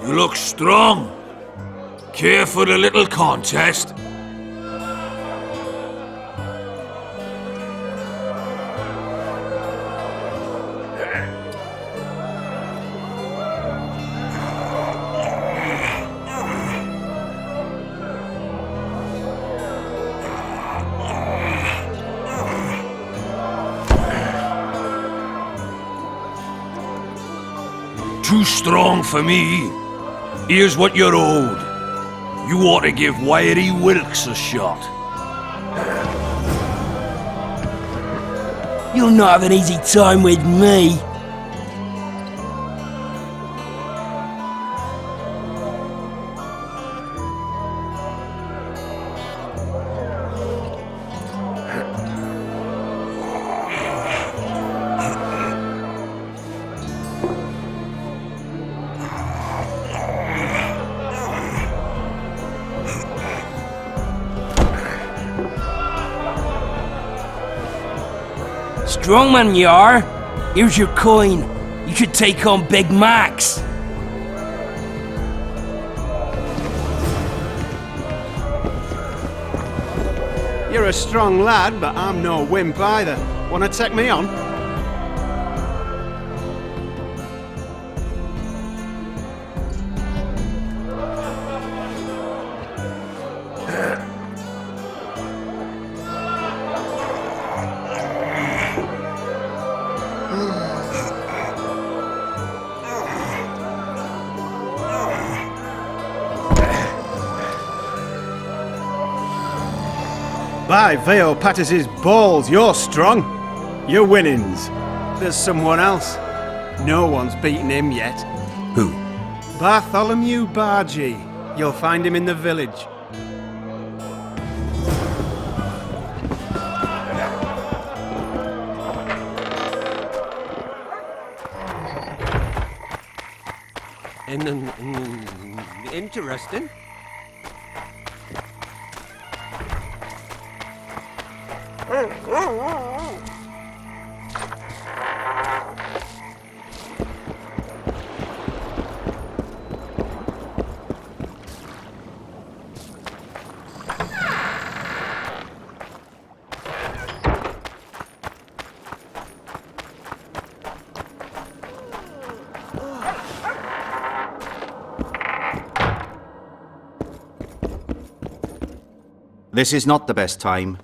You look strong. Care for the little contest? Too strong for me. Here's what you're owed. You ought to give Wiry Wilkes a shot. You'll not have an easy time with me. Strong man you are. Here's your coin. You should take on Big Max. You're a strong lad, but I'm no wimp either. Wanna take me on? By Veo Pattis's balls, you're strong. You're winnings. There's someone else. No one's beaten him yet. Who? Bartholomew Bargy. You'll find him in the village. Interesting. This is not the best time.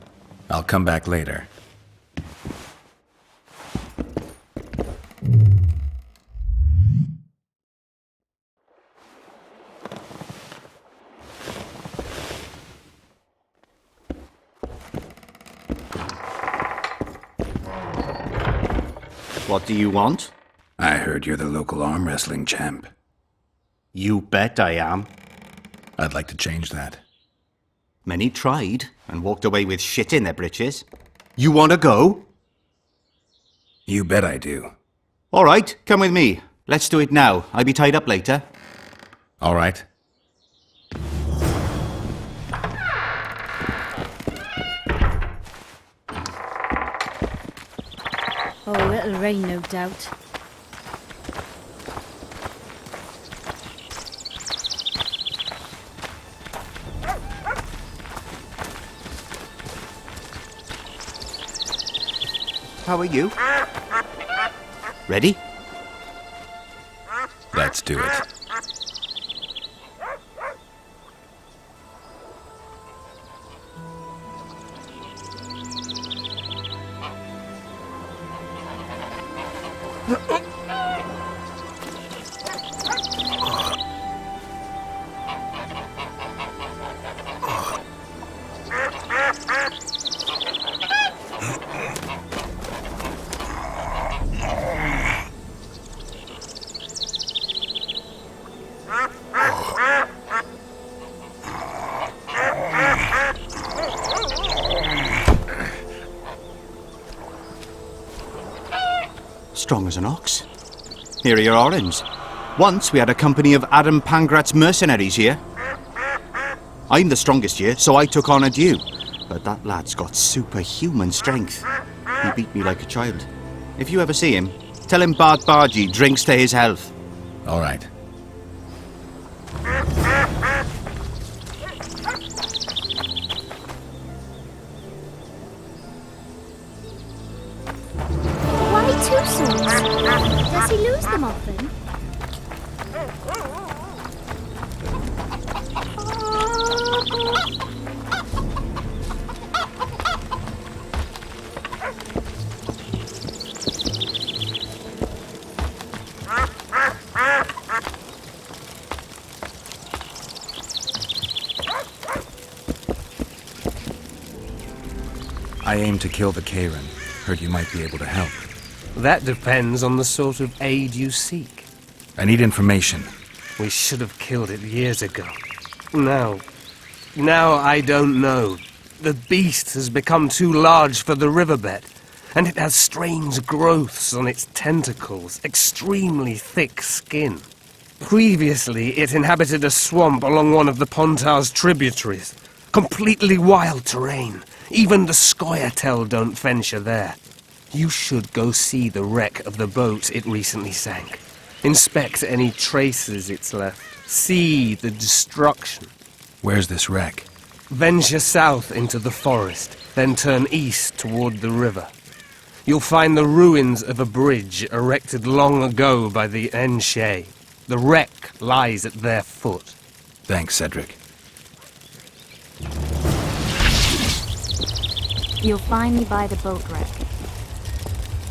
I'll come back later. What do you want? I heard you're the local arm wrestling champ. You bet I am. I'd like to change that. Many tried and walked away with shit in their britches. You want to go? You bet I do. All right, come with me. Let's do it now. I'll be tied up later. All right. Oh, it'll rain, no doubt. How are you? Ready? Let's do it. Strong as an ox. Here are your oranges. Once we had a company of Adam Pangrat's mercenaries here. I'm the strongest here, so I took on a due. But that lad's got superhuman strength. He beat me like a child. If you ever see him, tell him Bart Bargy drinks to his health. All right. Why two swords? Does he lose them often? I aim to kill the Karen. Heard you might be able to help. That depends on the sort of aid you seek. I need information. We should have killed it years ago. Now I don't know. The beast has become too large for the riverbed, and it has strange growths on its tentacles, extremely thick skin. Previously, it inhabited a swamp along one of the Pontar's tributaries. Completely wild terrain. Even the Scoia'tael don't venture there. You should go see the wreck of the boat it recently sank. Inspect any traces it's left. See the destruction. Where's this wreck? Venture south into the forest, then turn east toward the river. You'll find the ruins of a bridge erected long ago by the Enshe. The wreck lies at their foot. Thanks, Cedric. You'll find me by the boat wreck.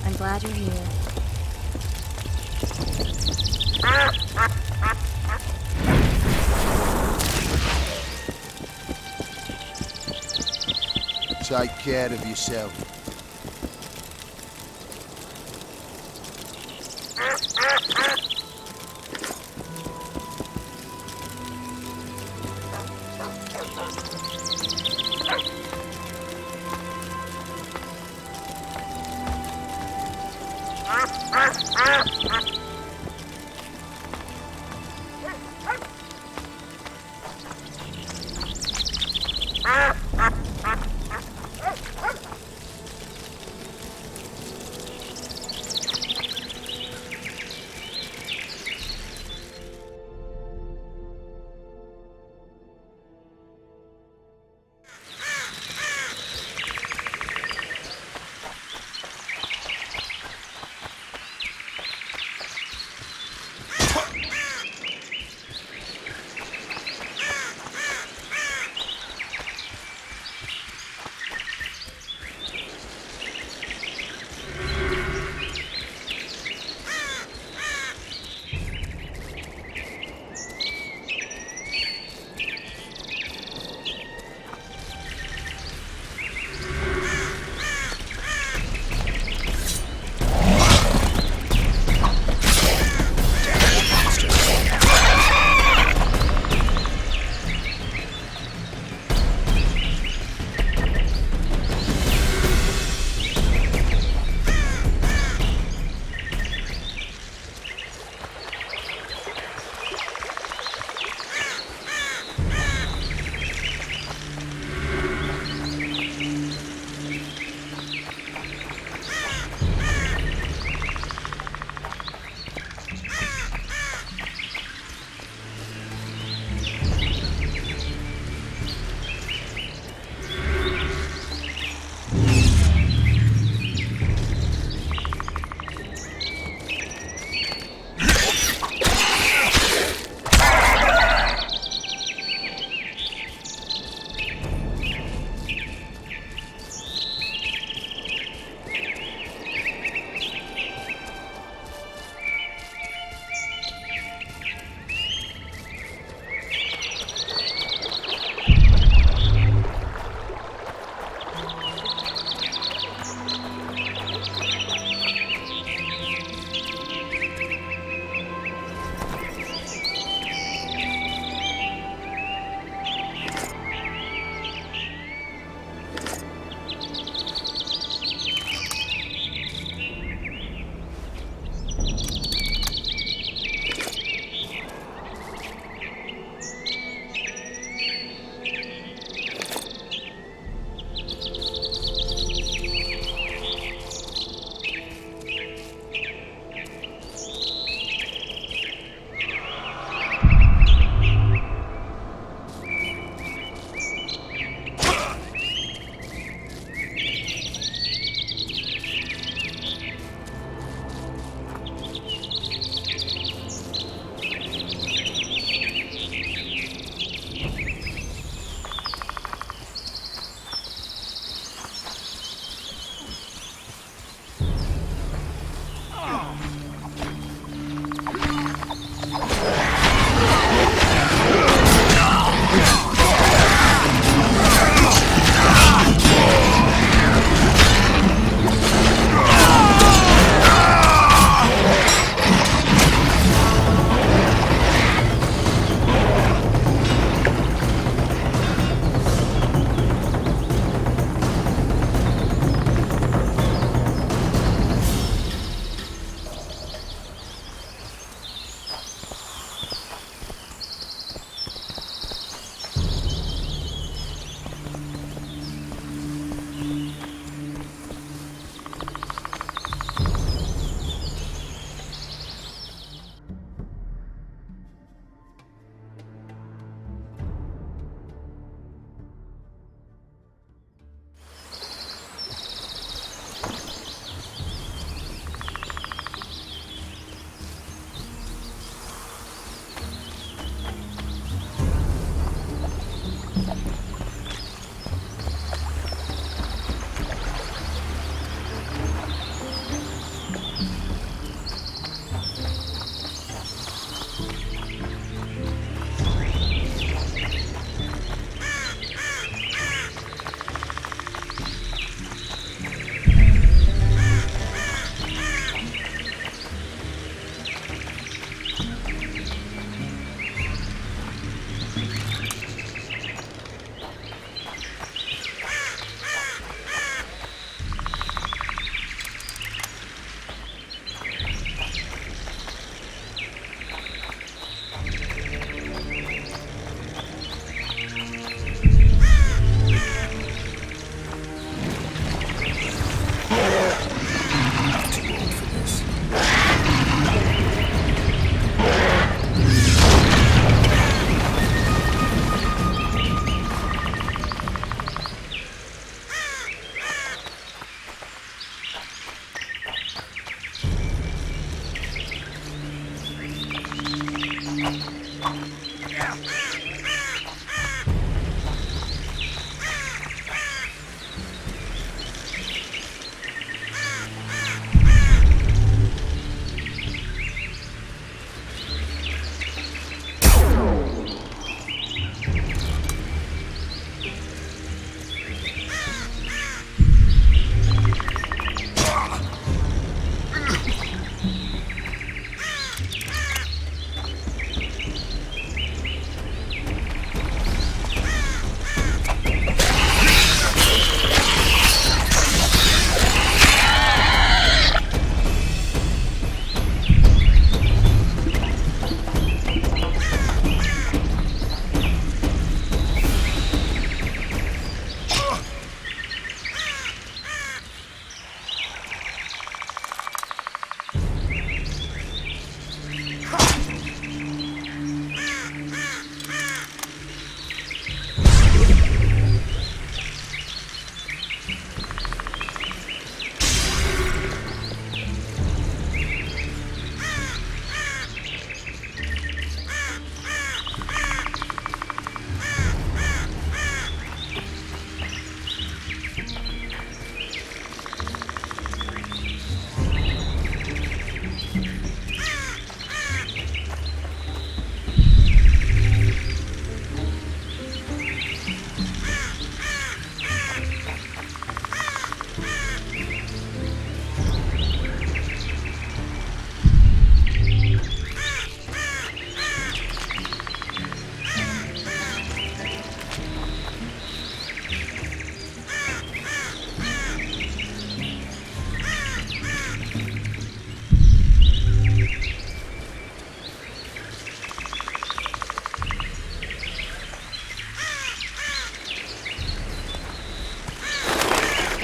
I'm glad you're here. Take care of yourself.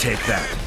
Take that.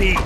be.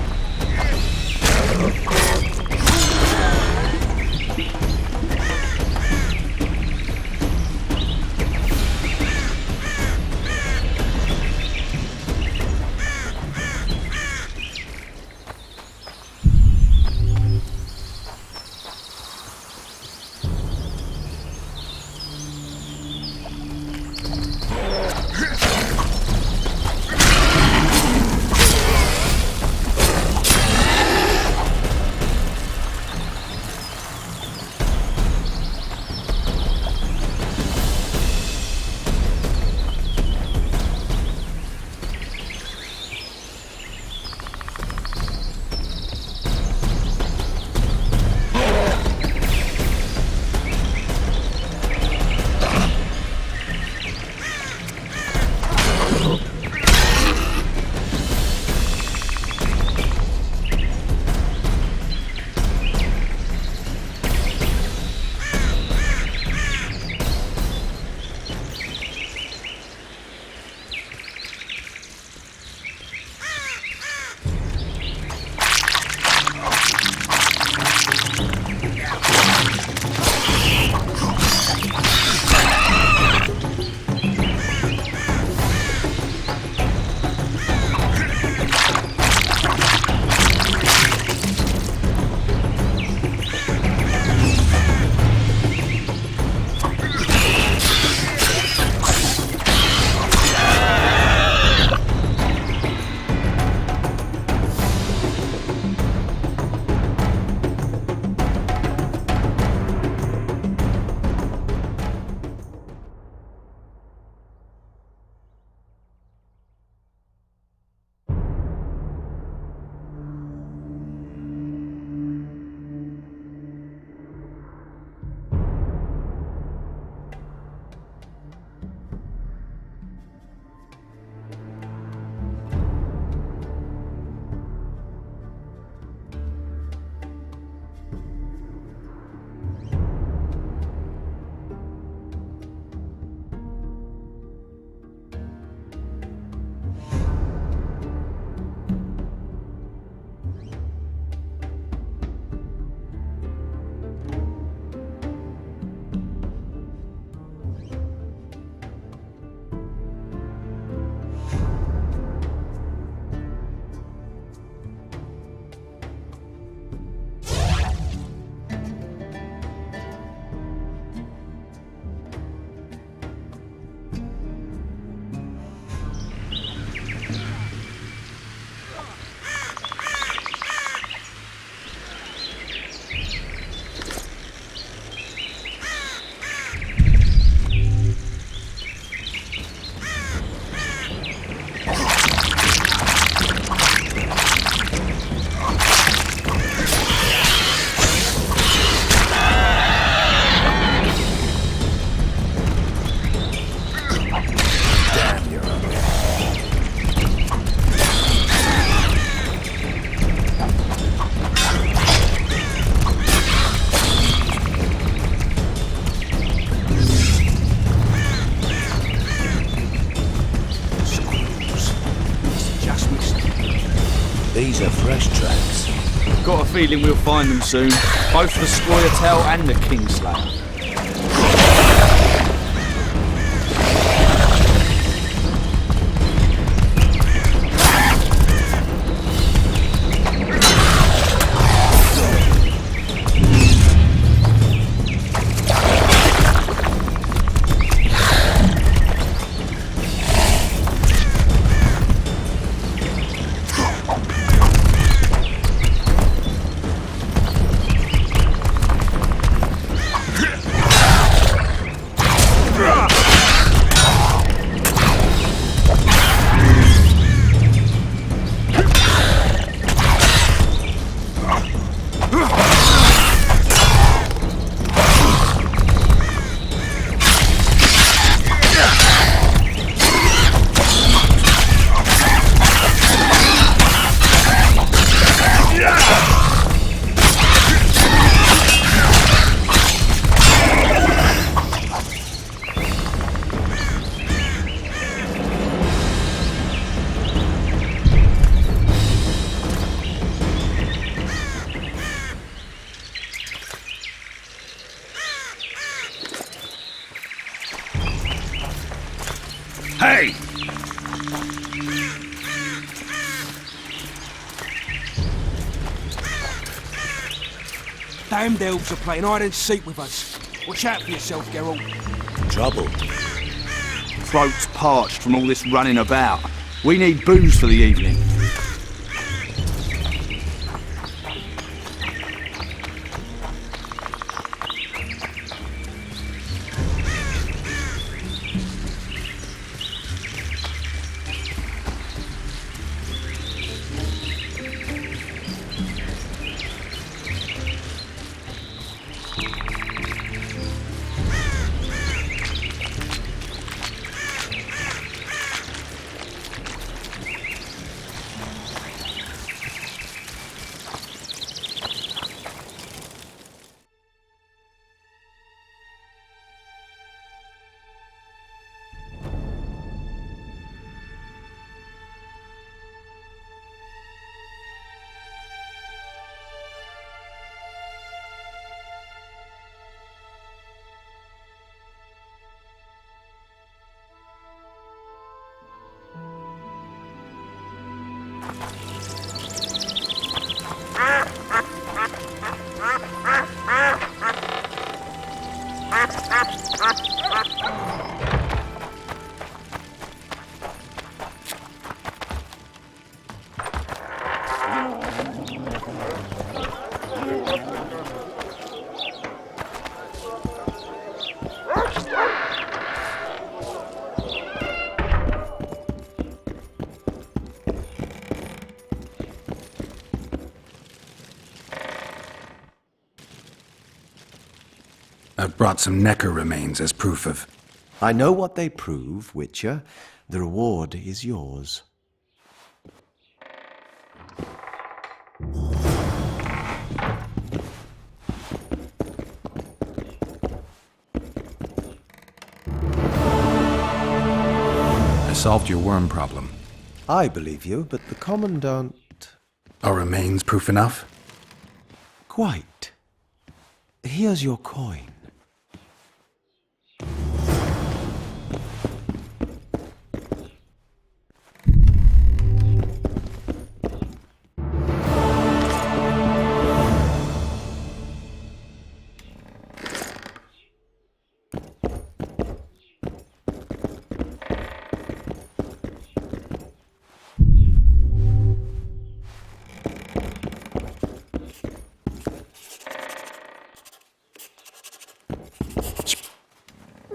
These are fresh tracks. Got a feeling we'll find them soon. Both the Squire-tail and the Kingslayer. Hey! Damned elves are playing hide and seek with us. Watch out for yourself, Geralt. Trouble. Throat's parched from all this running about. We need booze for the evening. I've brought some Necker remains as proof of... I know what they prove, Witcher. The reward is yours. I solved your worm problem. I believe you, but the Commandant... Are remains proof enough? Quite. Here's your coin.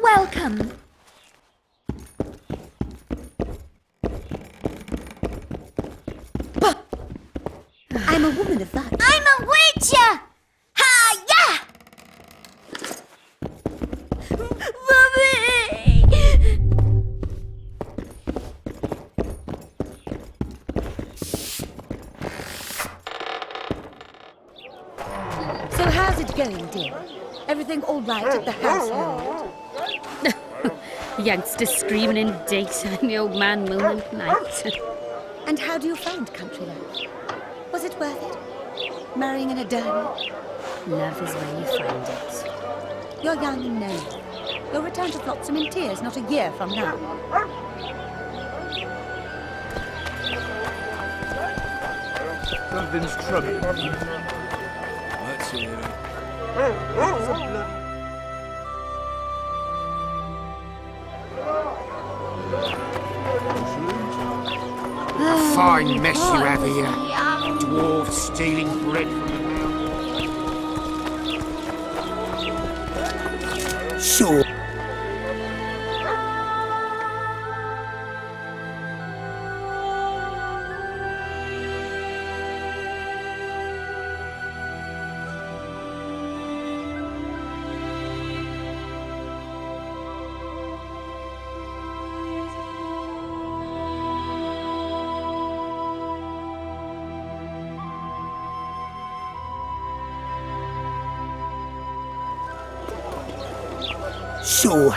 Welcome. I'm a woman of that. I'm a witcher! Ha! Yeah! Mommy! So how's it going, dear? Everything all right at the household? Youngster screaming in daytime, the old man moaning at night. And how do you find country life? Was it worth it? Marrying in a den? Love is where you find it. You're young and naive. You'll return to Flotsam in tears not a year from now. Something's troubling you. Let's hear it. Fine mess you have here. Dwarves stealing bread from the mountain. Sure. Sure.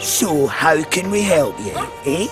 So, how can we help you, eh?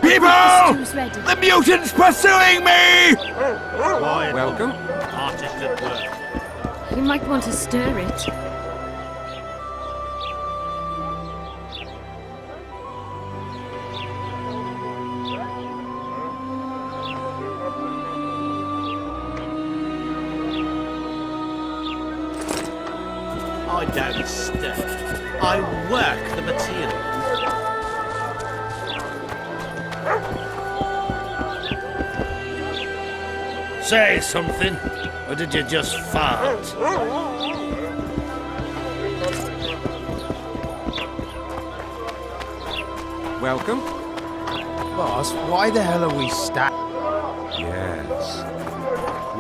People! The mutant's pursuing me! Welcome. Artist at work. You might want to stir it. I don't stir. I work the material. Say something, or did you just fart? Welcome. Boss, why the hell are we stacked? Yes.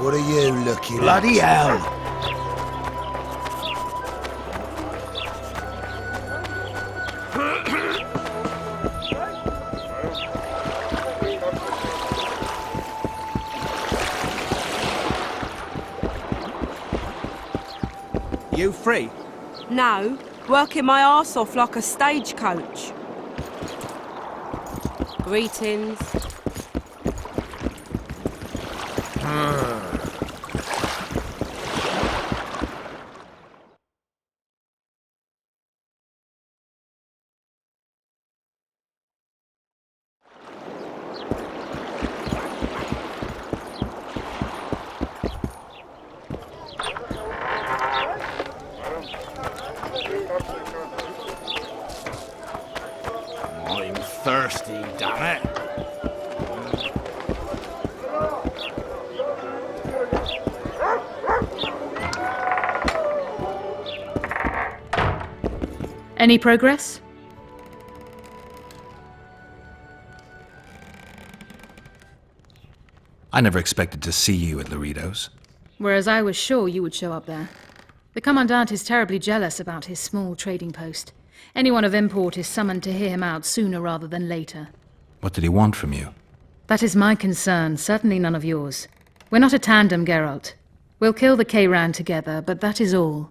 What are you looking Bloody at? hell! You free? No, working my arse off like a stagecoach. Greetings. I'm thirsty, damn it. Any progress? I never expected to see you at Laredo's. Whereas I was sure you would show up there. The Commandant is terribly jealous about his small trading post. Anyone of import is summoned to hear him out sooner rather than later. What did he want from you? That is my concern, certainly none of yours. We're not a tandem, Geralt. We'll kill the Kayran together, but that is all.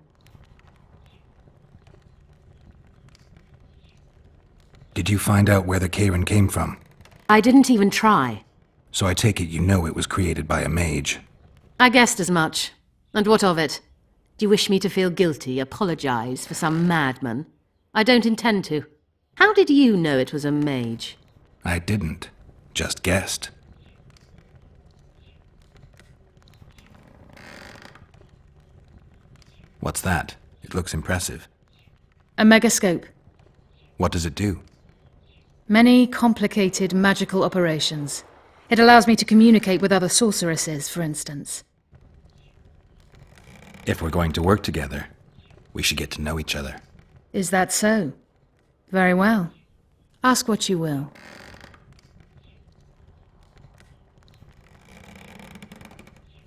Did you find out where the Kayran came from? I didn't even try. So I take it you know it was created by a mage. I guessed as much. And what of it? Do you wish me to feel guilty, apologize for some madman? I don't intend to. How did you know it was a mage? I didn't. Just guessed. What's that? It looks impressive. A megascope. What does it do? Many complicated magical operations. It allows me to communicate with other sorceresses, for instance. If we're going to work together, we should get to know each other. Is that so? Very well. Ask what you will.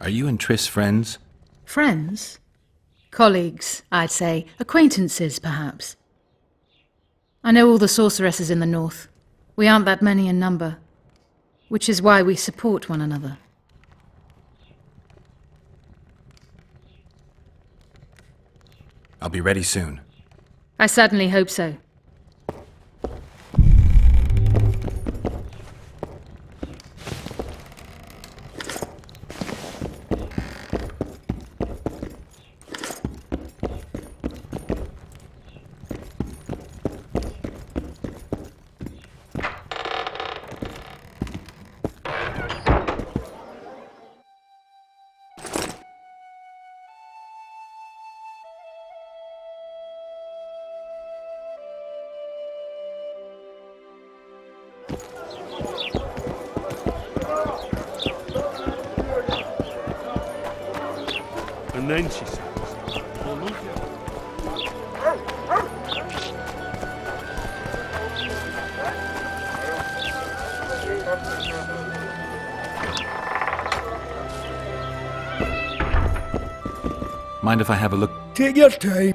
Are you and Triss friends? Friends? Colleagues, I'd say. Acquaintances, perhaps. I know all the sorceresses in the north. We aren't that many in number, which is why we support one another. I'll be ready soon. I certainly hope so. And then she says, "Oh, look." Mind if I have a look? Take your time.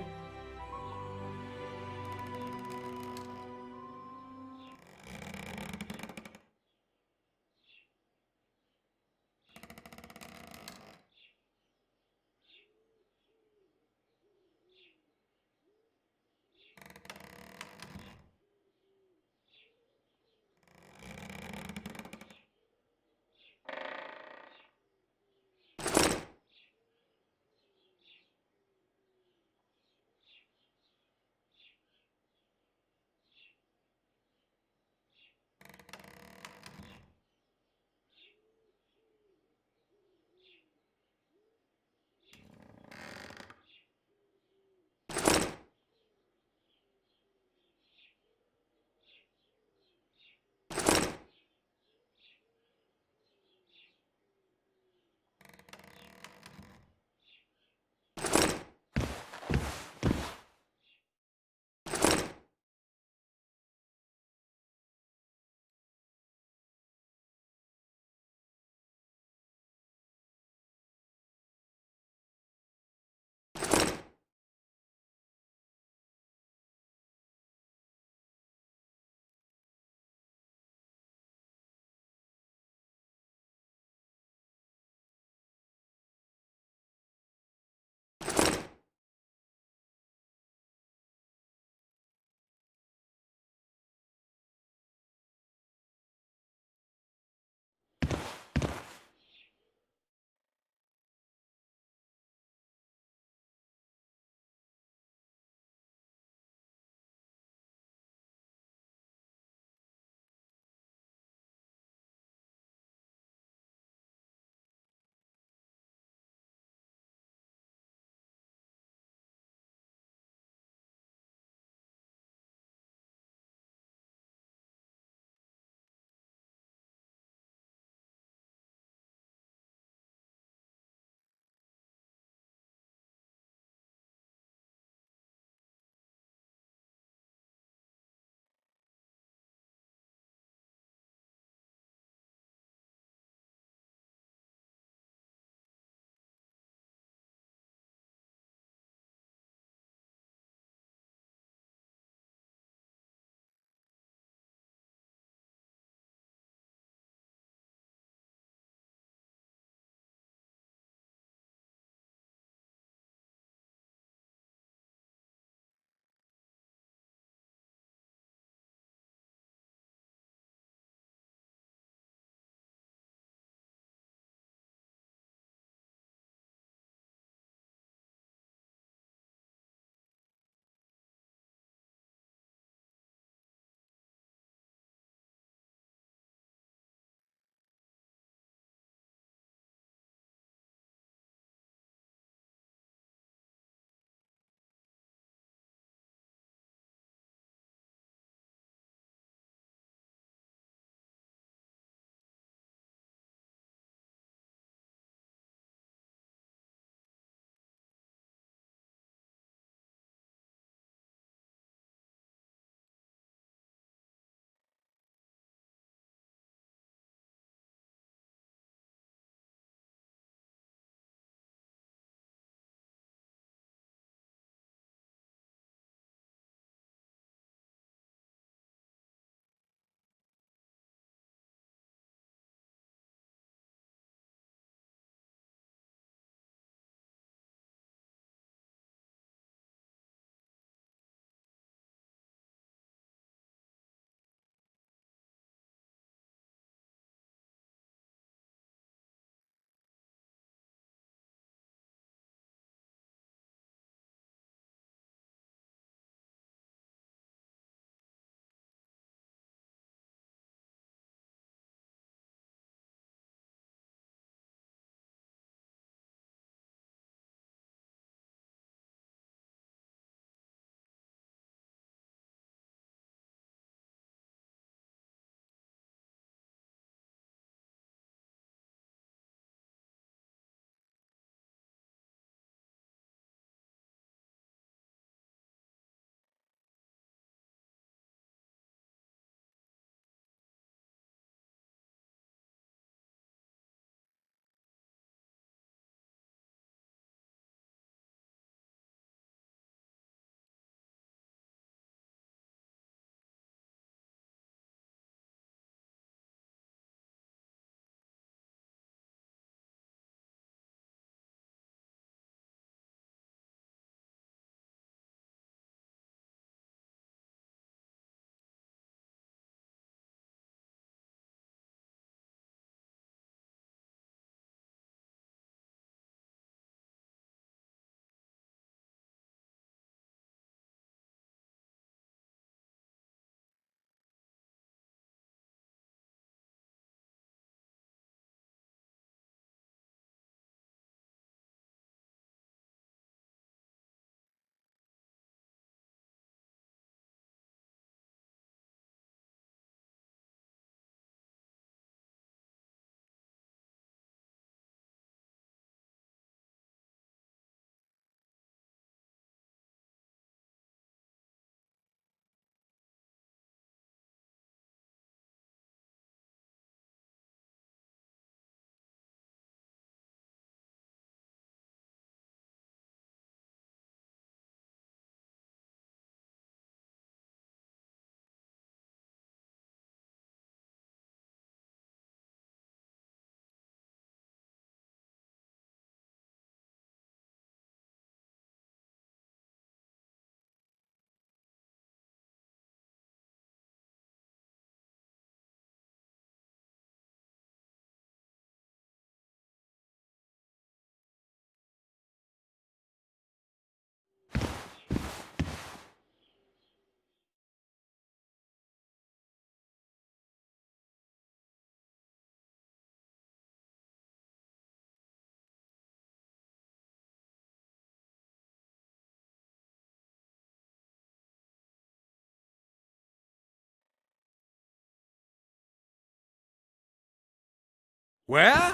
Where?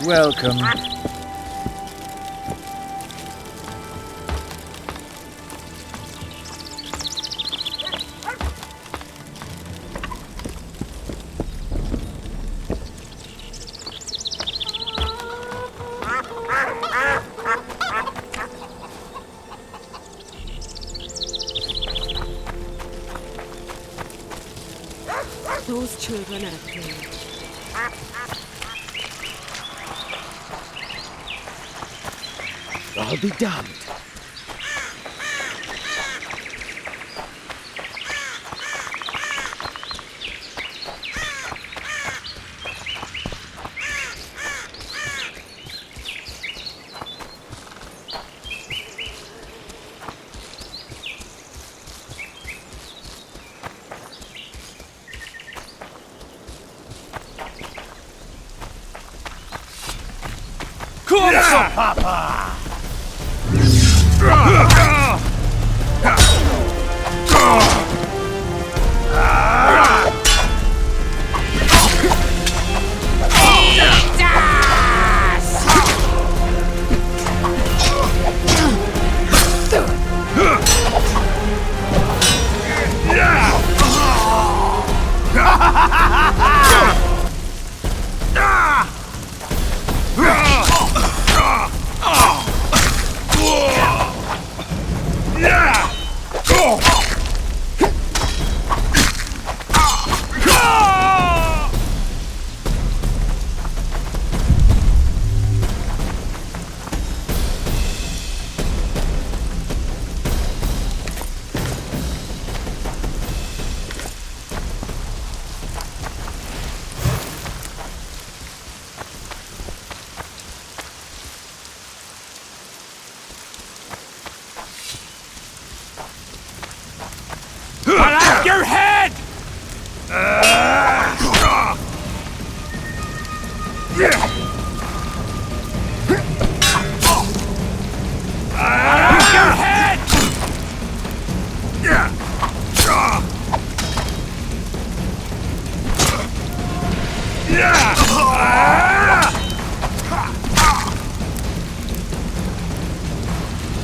Welcome. Those children are afraid. I'll be damned. Come on, Papa! I'll have your head! I'll have your head!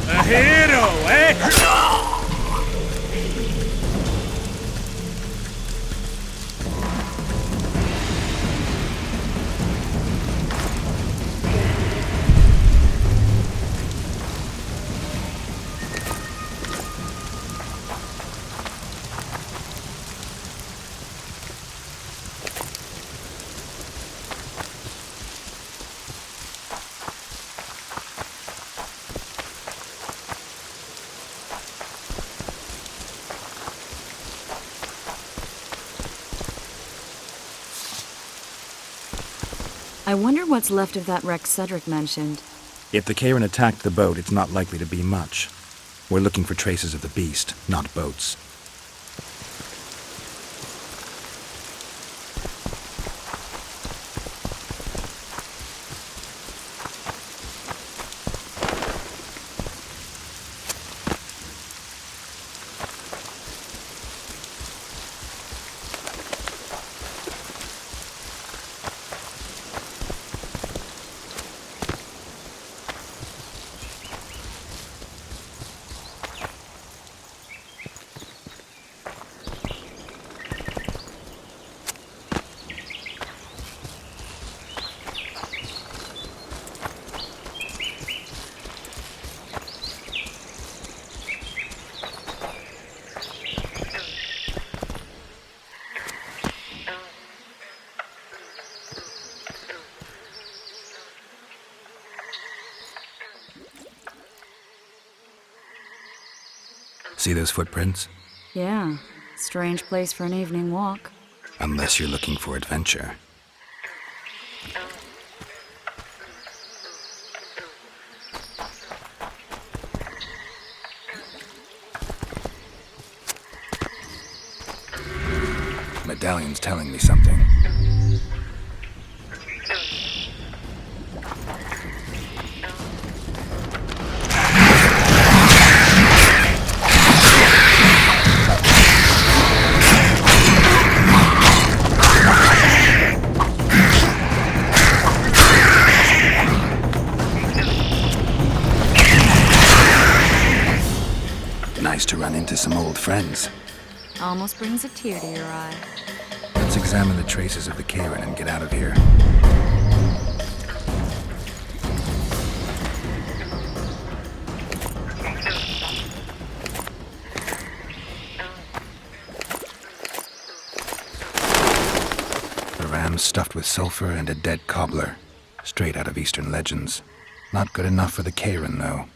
A hero, eh? I wonder what's left of that wreck Cedric mentioned. If the Karen attacked the boat, it's not likely to be much. We're looking for traces of the beast, not boats. See those footprints? Yeah, strange place for an evening walk. Unless you're looking for adventure. Medallion's telling me something. Nice to run into some old friends. Almost brings a tear to your eye. Let's examine the traces of the Karen and get out of here. The ram stuffed with sulfur and a dead cobbler. Straight out of Eastern legends. Not good enough for the Karen, though.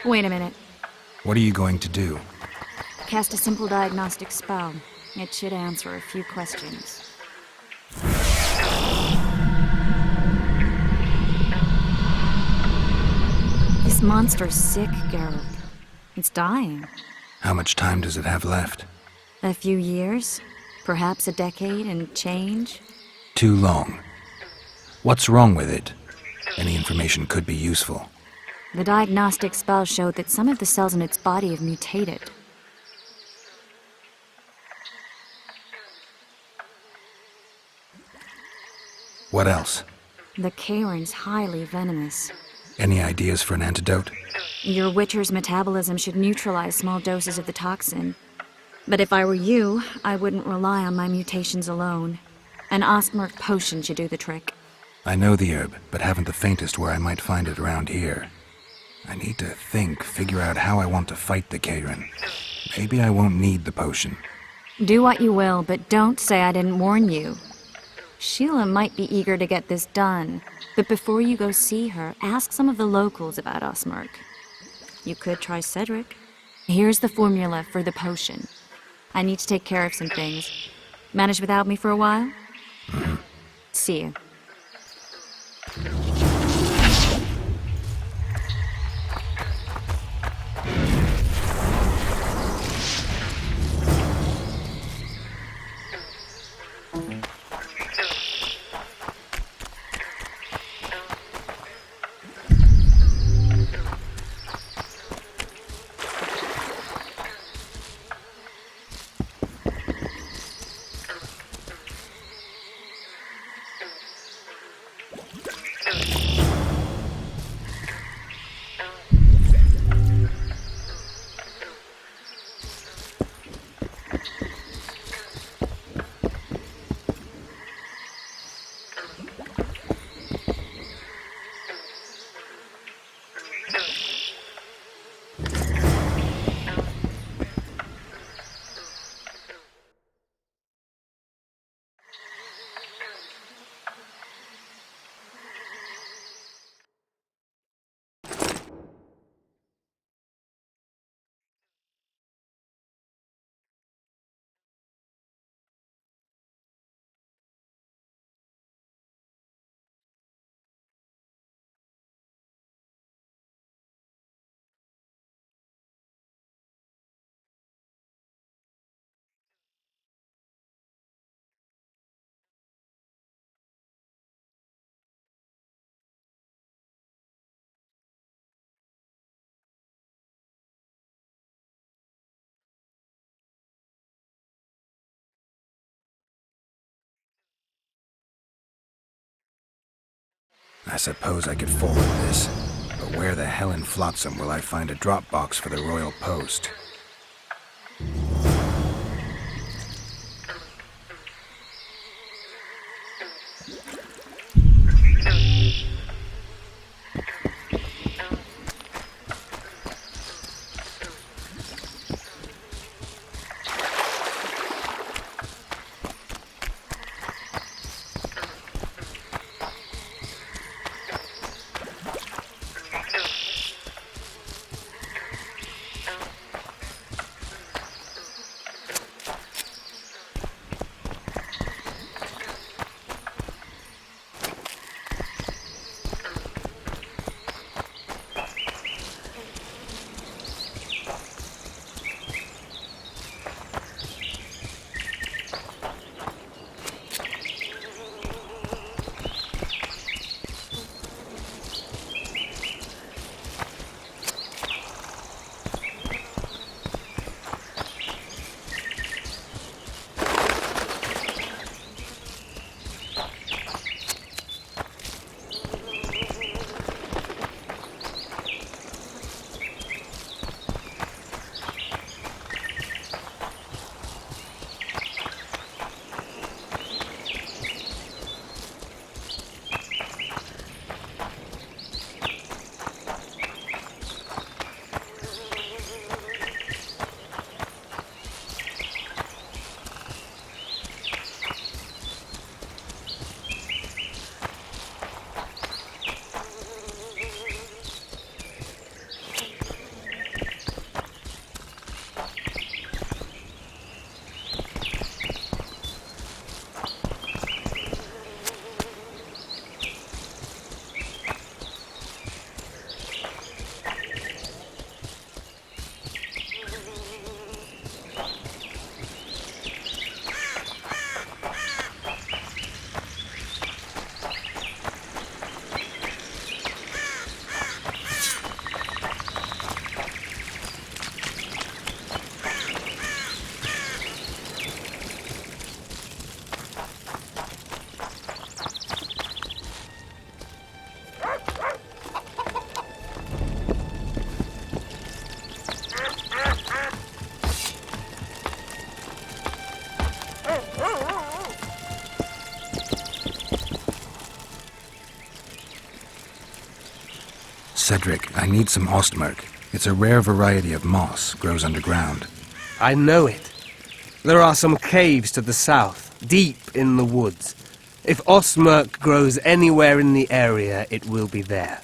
Wait a minute. What are you going to do? Cast a simple diagnostic spell. It should answer a few questions. This monster's sick, Geralt. It's dying. How much time does it have left? A few years? Perhaps a decade and change? Too long. What's wrong with it? Any information could be useful. The diagnostic spell showed that some of the cells in its body have mutated. What else? The Karen's highly venomous. Any ideas for an antidote? Your Witcher's metabolism should neutralize small doses of the toxin. But if I were you, I wouldn't rely on my mutations alone. An Osmerk potion should do the trick. I know the herb, but haven't the faintest where I might find it around here. I need to figure out how I want to fight the Karen. Maybe I won't need the potion. Do what you will, but don't say I didn't warn you. Sheila might be eager to get this done, but before you go see her, ask some of the locals about Osmerk. You could try Cedric. Here's the formula for the potion. I need to take care of some things. Manage without me for a while? See you. I suppose I could forward this, but where the hell in Flotsam will I find a drop box for the royal post? Cedric, I need some ostmark. It's a rare variety of moss, grows underground. I know it. There are some caves to the south, deep in the woods. If ostmark grows anywhere in the area, it will be there.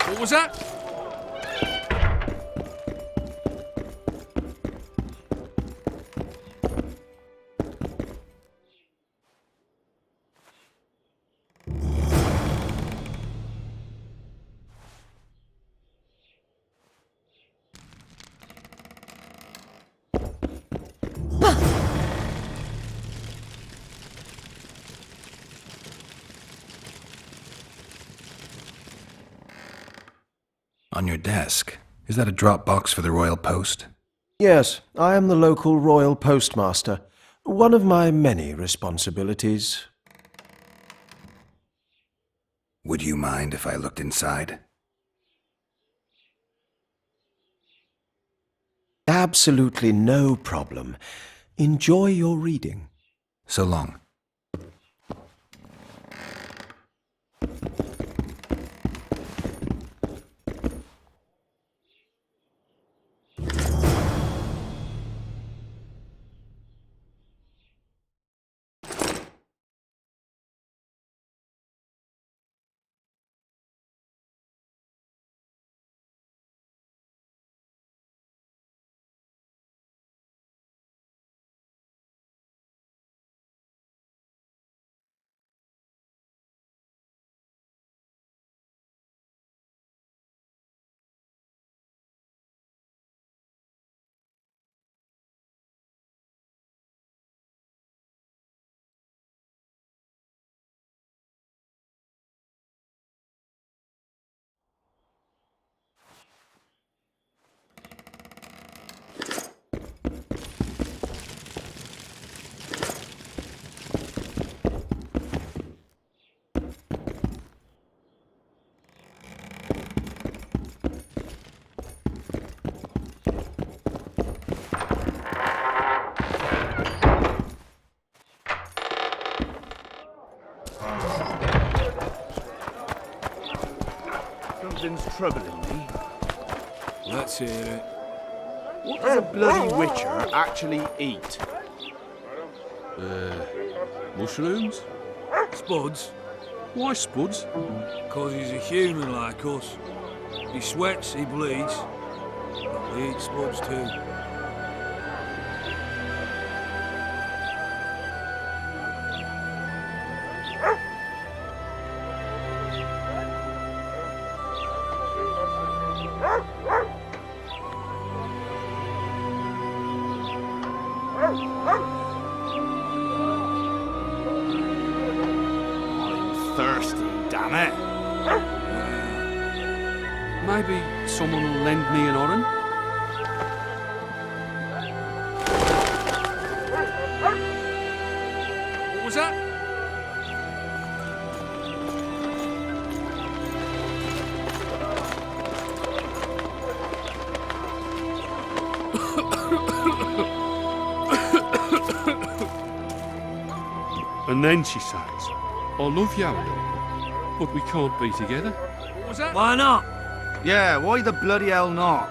What was that? On your desk. Is that a drop box for the royal post? Yes, I am the local royal postmaster. One of my many responsibilities. Would you mind if I looked inside? absolutely no problem. Enjoy your reading. So long. Something's troubling me. Let's hear it. What does a bloody witcher actually eat? Mushrooms? Spuds? Why spuds? 'Cause he's a human like us. He sweats, he bleeds. But we eat spuds too. Thirsty, damn it. Maybe someone will lend me an orange? What was that? And then she says, I love you, Adam, but we can't be together. What was that? Why not? Yeah, why the bloody hell not?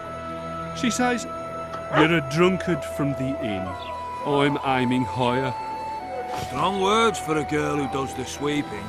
She says, you're a drunkard from the inn. I'm aiming higher. Strong words for a girl who does the sweeping.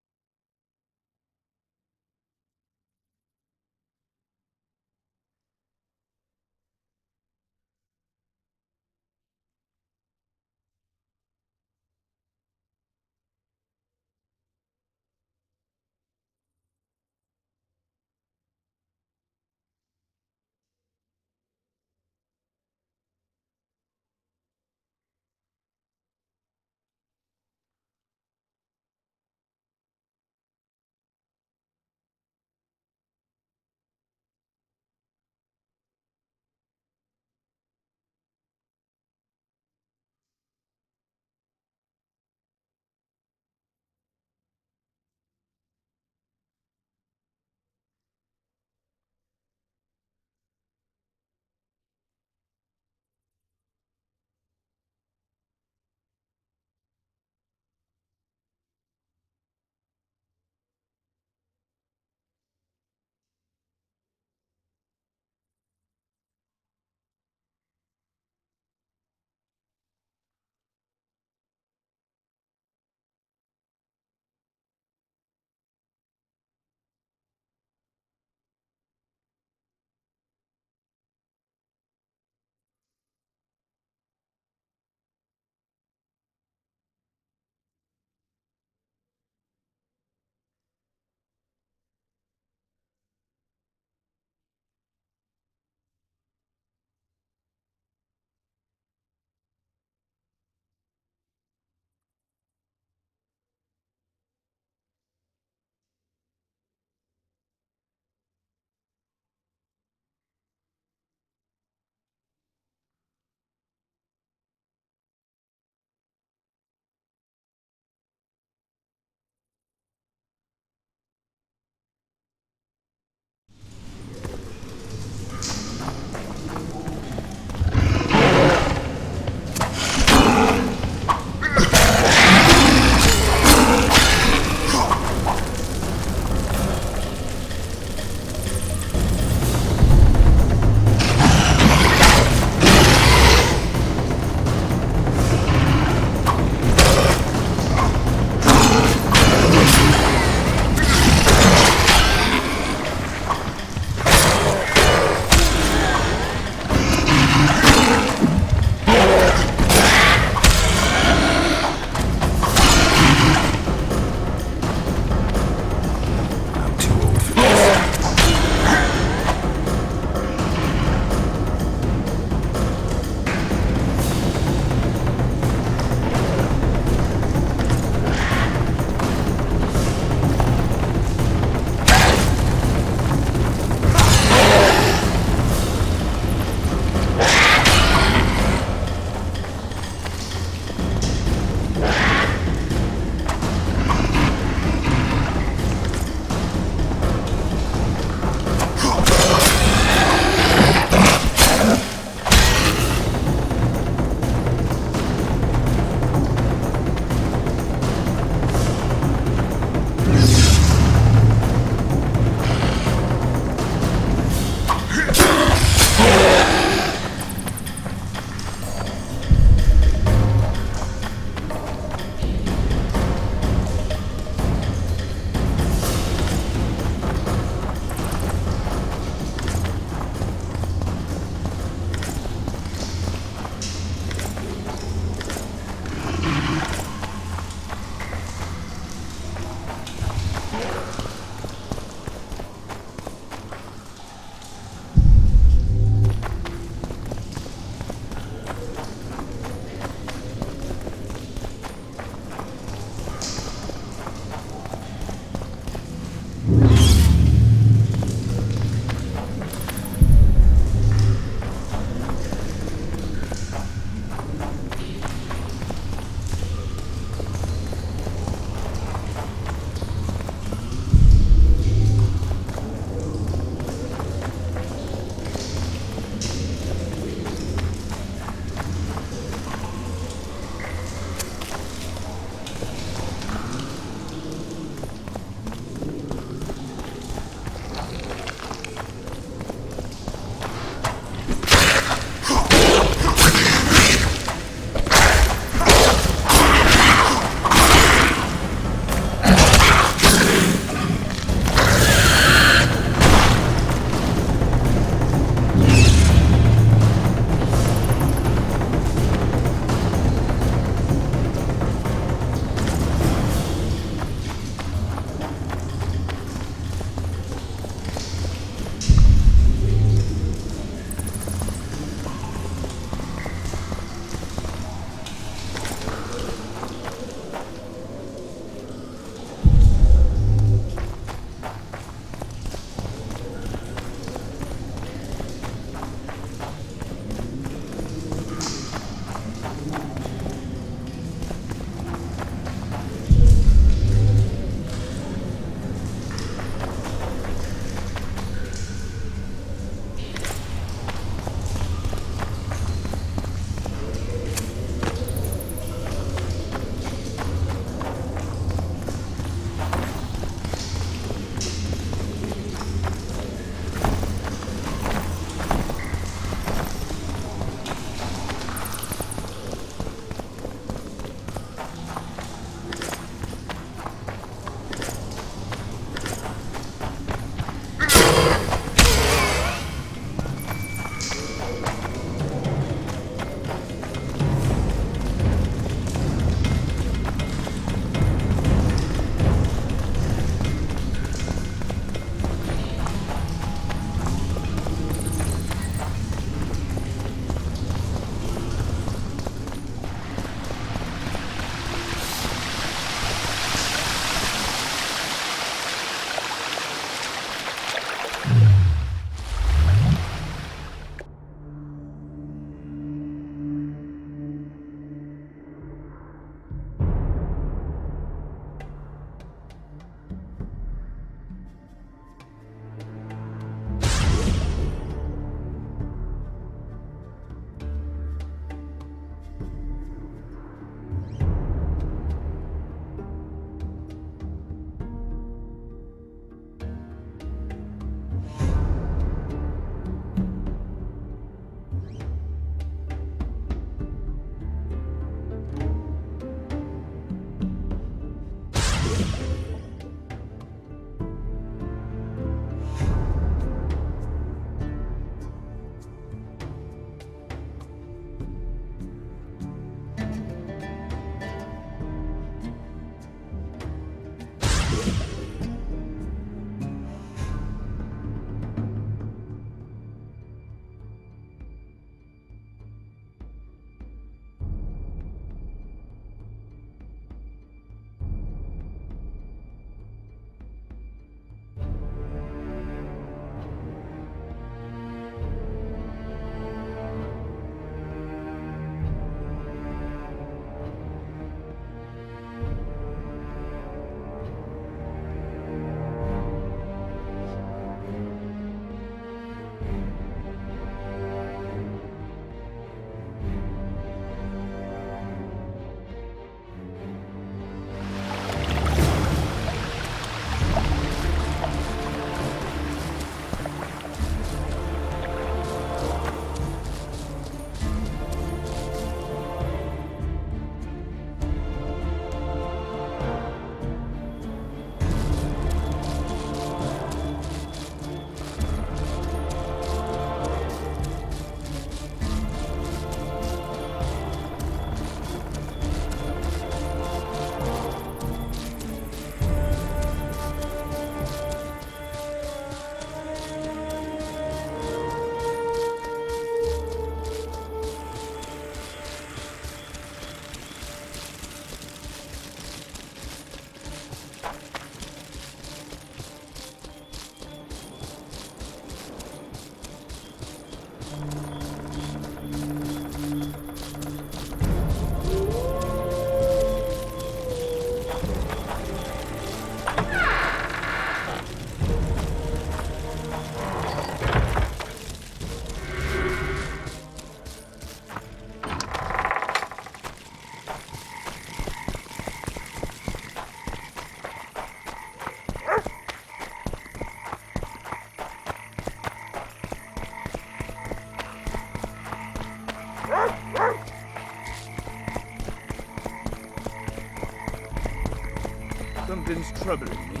Something's troubling me.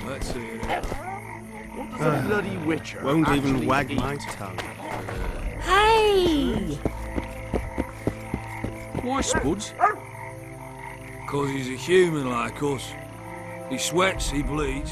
Let's hear it. What does a bloody witcher Won't even actually wag eat? my tongue. Hey! Why Spuds? 'Cause he's a human like us. He sweats, he bleeds.